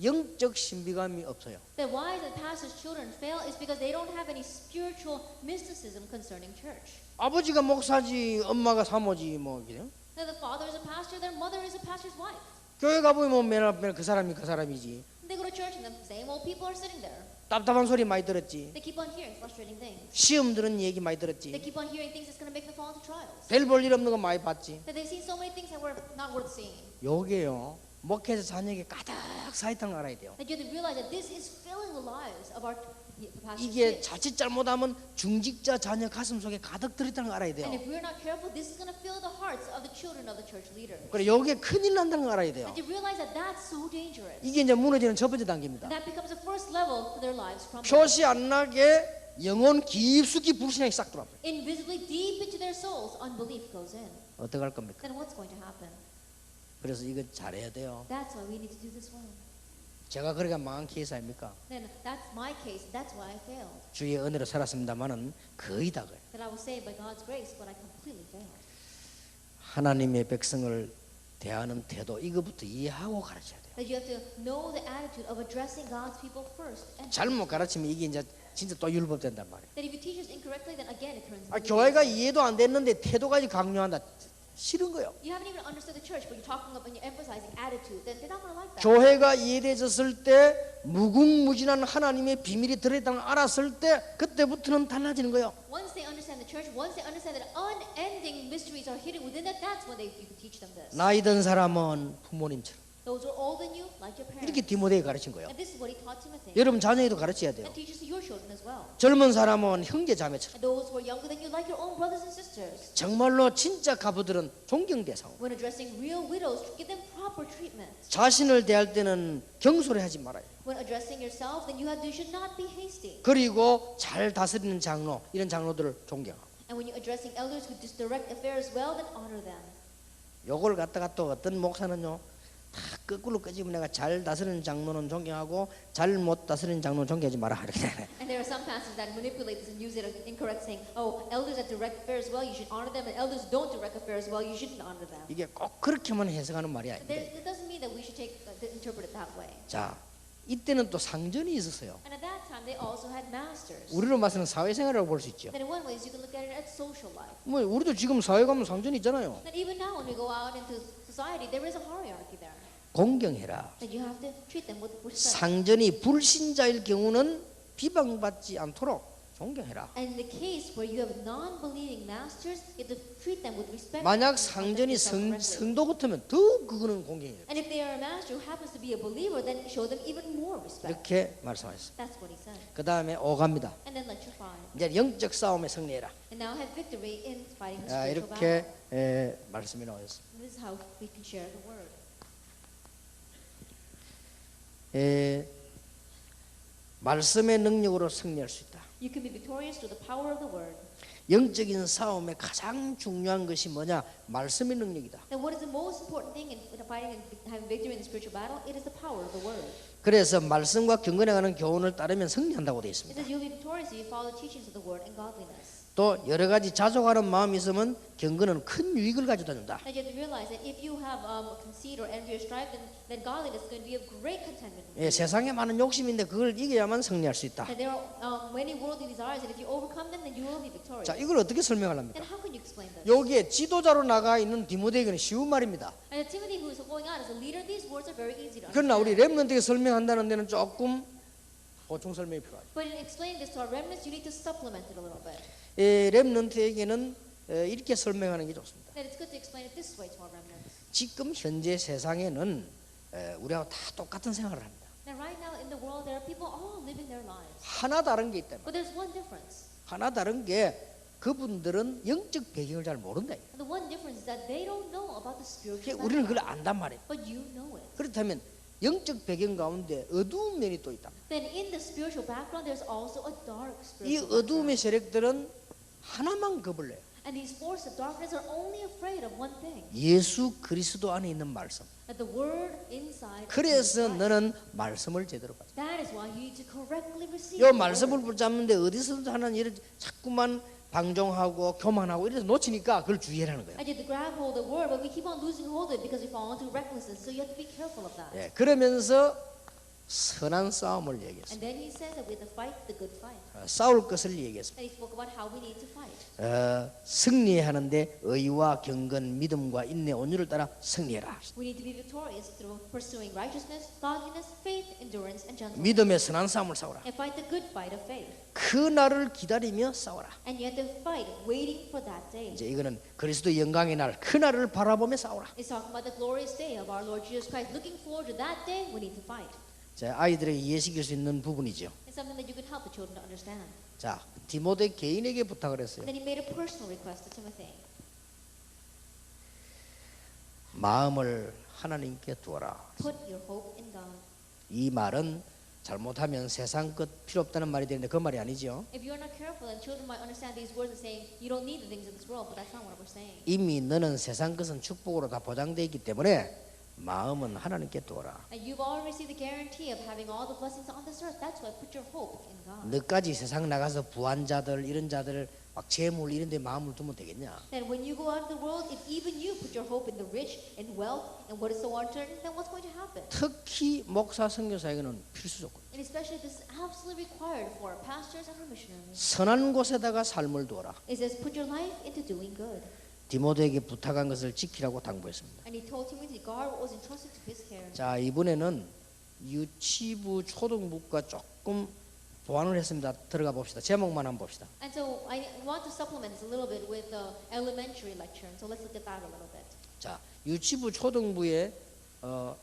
영적 신비감이 없어요. That why the pastor's children fail is because they don't have any spiritual mysticism concerning church. 아버지가 목사지 엄마가 사모지 뭐 그냥 That the father is a pastor, their mother is a pastor's wife. 교회 가보면 뭐 맨날 그 사람이 그 사람이지. They go to church and the same old people are sitting there. 답답한 소리 많이 들었지. They keep on hearing frustrating things. 시험 드는 얘기 많이 They 들었지. keep on hearing things that's going to make them fall into trials. 별 볼 일 없는 거 많이 봤지. That they've seen so many things that were not worth seeing. 요게요. 목회자 자녀에게 가득 사있다는 걸 알아야 돼요. That you have to realize that this is filling the lives of our pastors' 이게 kids. 자칫 잘못하면 중직자 자녀 가슴 속에 가득 들었다는 걸 알아야 돼요. And if we're not careful, this is going to fill the hearts of the children of the church leaders. 그래 요게 큰일 난다는 걸 알아야 돼요. And you realize that that's so dangerous. 이게 이제 무너지는 첫 번째 단계입니다. And that becomes the first level for their lives crumbling. 표시 안 나게 영혼 깊숙이 불신앙이 싹 들어와요. Invisibly deep into their souls, unbelief goes in. 어떻게 할 겁니까? Then what's going to happen? 그래서 이거 잘해야 돼요. That's why we need to do this well. 제가 그러니까 망한 케이스 아닙니까? Then that's my case. That's why I failed. 주의 은혜로 살았습니다만은 거의 다 그래요. That I was saved by God's grace, but I completely failed. 하나님의 백성을 대하는 태도 이거부터 이해하고 가르쳐야 돼요. That you have to know the attitude of addressing God's people first. And 잘못 가르치면 이게 이제 진짜 또 율법된단 말이에요. that if you teach us incorrectly, then again it turns into 교회가 legalism. 이해도 안 됐는데 태도까지 강요한다. 싫은 거예요. You haven't even understood the church, but you're talking about and you're emphasizing attitude. Then they're not going to like that. 교회가 이해되었을 때 무궁무진한 하나님의 비밀이 들어있다는 걸 알았을 때 그때부터는 달라지는 거예요. Once they understand the church, once they understand that unending mysteries are hidden within that, that's when you can teach them this. 나이 든 사람은 부모님처럼 Those who are older than you, like your parents. 이렇게 디모데에 가르친 거예요. And this is what he taught Timothy. 여러분 자녀에도 가르쳐야 돼요. And teaches to your children as well. 젊은 사람은 형제 자매처럼 And those who are younger than you, like your own brothers and sisters. 정말로 진짜 가부들은 존경 대상. When addressing real widows, give them proper treatment. 자신을 대할 때는 경솔해하지 말아요. When addressing yourself, then you should not be hasty. 그리고 잘 다스리는 장로 이런 장로들을 존경하고. And when you're addressing elders who just direct affairs well, then honor them. 요걸 갖다가 또 어떤 목사는요 다 거꾸로 끄집어 내가 잘 다스리는 장로는 존경하고 잘 못 다스리는 장로는 존경하지 마라 이렇게 되네. And there are some pastors that manipulate this and use it incorrect, saying, "Oh, elders that direct affairs well, you should honor them, and elders who don't direct affairs well, you shouldn't honor them." 이게 꼭 그렇게만 해석하는 말이 아닌데. It doesn't mean that we should interpret it that way. 자, 이때는 또 상전이 있었어요. And at that time, they also had masters. 우리로 봐서는 사회생활이라고 볼 수 있죠. Then in one way, you can look at it as social life. 뭐 우리도 지금 사회 가면 상전이 있잖아요. That even now, when we go out into society, there is a hierarchy there. 공경해라. That you have to treat them with respect. 상전이 불신자일 경우는 비방받지 않도록 존경해라. And in the case where you have non-believing masters, you have to treat them with respect. 만약 and 상전이 conduct yourself correctly. 성도 같으면 더 그거는 공경해요. And if they are a master who happens to be a believer, then show them even more respect. 이렇게 말씀하셨어요. That's what he said. 그 다음에 오갑니다. And then lecture 5. 이제 영적 싸움에 승리해라. And now have victory in fighting the 아, spiritual 이렇게 battle. 말씀이 나와있습니다. This is how we can share the word. 말씀의 능력으로 승리할 수 있다. You can be victorious through the power of the word. 영적인 싸움에 가장 중요한 것이 뭐냐? 말씀의 능력이다. And what is the most important thing in fighting and having victory in the spiritual battle? It is the power of the word. 그래서 말씀과 경건해가는 교훈을 따르면 승리한다고 되어 It 있습니다. says you'll be victorious if you follow the teachings of the word and godliness. 또 여러 가지 자족하는 마음이 있으면 경건은 큰 유익을 가져다준다. And you have to realize that if you have conceit or envy or strife, then godliness is going to be of great contentment. 예, 세상에 많은 욕심인데 그걸 이겨야만 승리할 수 있다. That there are many worldly desires, and if you overcome them, then you will be victorious. 자, 이걸 어떻게 설명하랍니까? And how can you explain this? 여기에 지도자로 나가 있는 디모데에게는 쉬운 말입니다. And Timothy, who is going out as a leader, these words are very easy to 그러나 우리 understand. 렘넌트에게 설명한다는 데는 조금 보충 설명이 필요하죠. But in explaining this to our remnants, you need to supplement it a little bit. 렘넌트에게는 이렇게 설명하는 게 좋습니다. That it's good to explain it this way to our remnants. 지금 현재 세상에는 우리하고 다 똑같은 생활을 합니다. Now, right now in the world, there are people all living their lives. 하나 다른 게 있다. But there's one difference. 하나 다른 게 그분들은 영적 배경을 잘 모른다. And the one difference is that they don't know about the spiritual 우리는 그걸 background, 안단 말이에요. but you know it. 그렇다면 영적 배경 가운데 어두운 면이 또 있다. Then in the spiritual background, there's also a dark 이 spiritual 어두움의 background. 세력들은 하나만 겁을 내요. And these forces of darkness are only afraid of one thing, 예수 그리스도 안에 있는 말씀. that the word inside. 그래서 Jesus Christ. 너는 말씀을 제대로 받아. That is why you need to correctly receive. 이 the 말씀을 word. 붙잡는데 어디서든 하는 일을 자꾸만 방종하고 교만하고 이래서 놓치니까 그걸 주의하라는 거예요. And you have to grab hold of the word, but we keep on losing hold of it because we fall into recklessness. So you have to be careful of that. 예, 그러면서 선한 싸움을 얘기했어요. And then he says that we have to fight the good fight. 싸울 것을 얘기했습니다. And he spoke about how we need to fight. 승리하는데 의와 경건, 믿음과 인내, 온유를 따라 승리해라. We need to be victorious through pursuing righteousness, godliness, faith, endurance, and gentleness. 믿음의 선한 싸움을 싸우라. And fight the good fight of faith. 그 날을 기다리며 싸워라. And you have to fight waiting for that day. 이제 이거는 그리스도 영광의 날, 그 날을 바라보며 싸우라. It's talking about the glorious day of our Lord Jesus Christ. Looking forward to that day, we need to fight. 자, 아이들에게 이해시킬 수 있는 부분이죠. It's something that you can help the children to understand. 자, 디모데 개인에게 부탁을 했어요. And then he made a personal request to Timothy. 마음을 하나님께 두어라. Put your hope in God. 이 말은 잘못하면 세상 것 필요 없다는 말이 되는데 그 말이 아니죠. If you're not careful, then children might understand these words as saying you don't need the things of this world, but that's not what we're saying. 이미 너는 세상 것은 축복으로 다 보장되어 있기 때문에 마음은 하나님께 두어라. And you've already received the guarantee of having all the blessings on this earth. That's why put your hope in God. 너까지 세상 나가서 부한자들 이런 자들 막 재물 이런 데 마음을 두면 되겠냐? Then when you go out in the world, if even you put your hope in the rich, in wealth, and what is so uncertain, then what's going to happen? 특히 목사 선교사에게는 필수 조건. And especially this is absolutely required for pastors and for missionaries. 선한 곳에다가 삶을 두어라. It says put your life into doing good. 디모데에게 부탁한 것을 지키라고 당부했습니다. And he told Timothy God was entrusted to his care. 자, 이번에는 유치부 초등부과 조금 보완을 했습니다. 들어가 봅시다. 제목만 한번 봅시다. And so I want to supplement this a little bit with the elementary lecture. So let's look at that a little bit. 자, 유치부 초등부에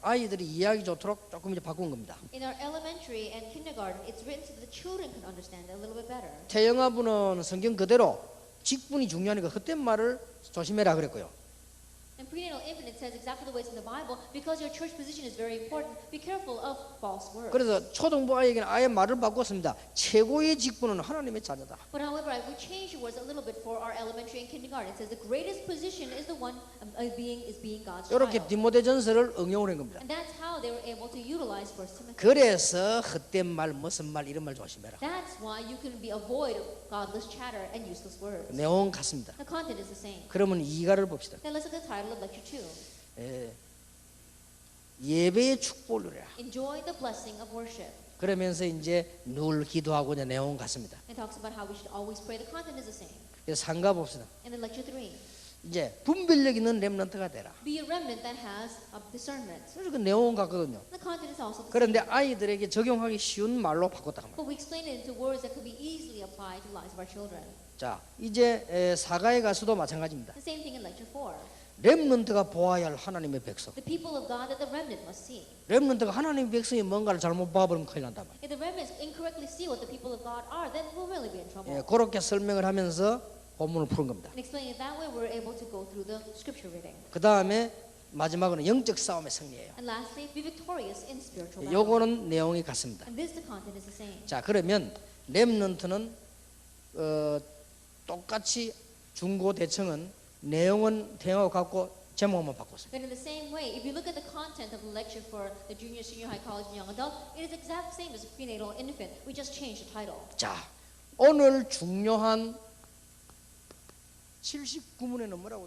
아이들이 이해하기 좋도록 조금 이제 바꾼 겁니다. In our elementary and kindergarten, it's written so that the children can understand it a little bit better. 태영아부는 성경 그대로 직분이 중요하니까 헛된 말을 조심해라 그랬고요. And prenatal infant, it says exactly the way it's in the Bible, because your church position is very important. Be careful of false words. 그래서 초등부 아이에게는 아예 말을 바꿨습니다. 최고의 직분은 하나님의 자녀다. But however, we changed the words a little bit for our elementary and kindergarten. It says the greatest position is the one being God's 이렇게 child. 디모데전서를 응용을 한 겁니다. And that's how they were able to utilize 1 Timothy. 그래서 헛된 말, 무슨 말 이런 말 조심해라. That's why you can be avoid godless chatter and useless words. 내용 같습니다. The content is the same. 그러면 이가를 봅시다. Then let's look at the title of lecture 2. 예배의 축복을 누려라. Enjoy the blessing of worship. 그러면서 이제 늘 기도하고 이제 내용 같습니다. It talks about how we should always pray. The content is the same. 그래서 상가 봅시다. And then lecture 3. 이제 분별력 있는 렘넌트가 되라. Be a remnant that has discernment. 그래서 그 내용 같거든요. The content is also the 그런데 same. 아이들에게 적용하기 쉬운 말로 바꿨다 합니다. But we explain it into words that could be easily applied to the lives of our children. 자, 이제 사가에 가서도 마찬가지입니다. The same thing in lecture 4. 렘넌트가 보아야 할 하나님의 백성. The people of God that the remnant must see. 렘넌트가 하나님의 백성이 뭔가를 잘못 봐버리면 큰일 난단 말이에요. If the remnants incorrectly see what the people of God are, then we'll really be in trouble. 그렇게 설명을 하면서 본문을 푸는 겁니다. And explaining it that way, we're able to go through the scripture reading. 그 다음에 마지막으로는 영적 싸움의 승리예요. And lastly, be victorious in spiritual battle. 요거는 내용이 같습니다. And this, the content is the same. 자, 그러면 렘넌트는 똑같이 중고 대청은 내용은 대응하고 같고 제목만 바꿨습니다. But in the same way, if you look at the content of the lecture for the junior, senior high, college, and young adult, it is exact same as prenatal infant. We just changed the title. 자, 오늘 중요한 79문에는 뭐라고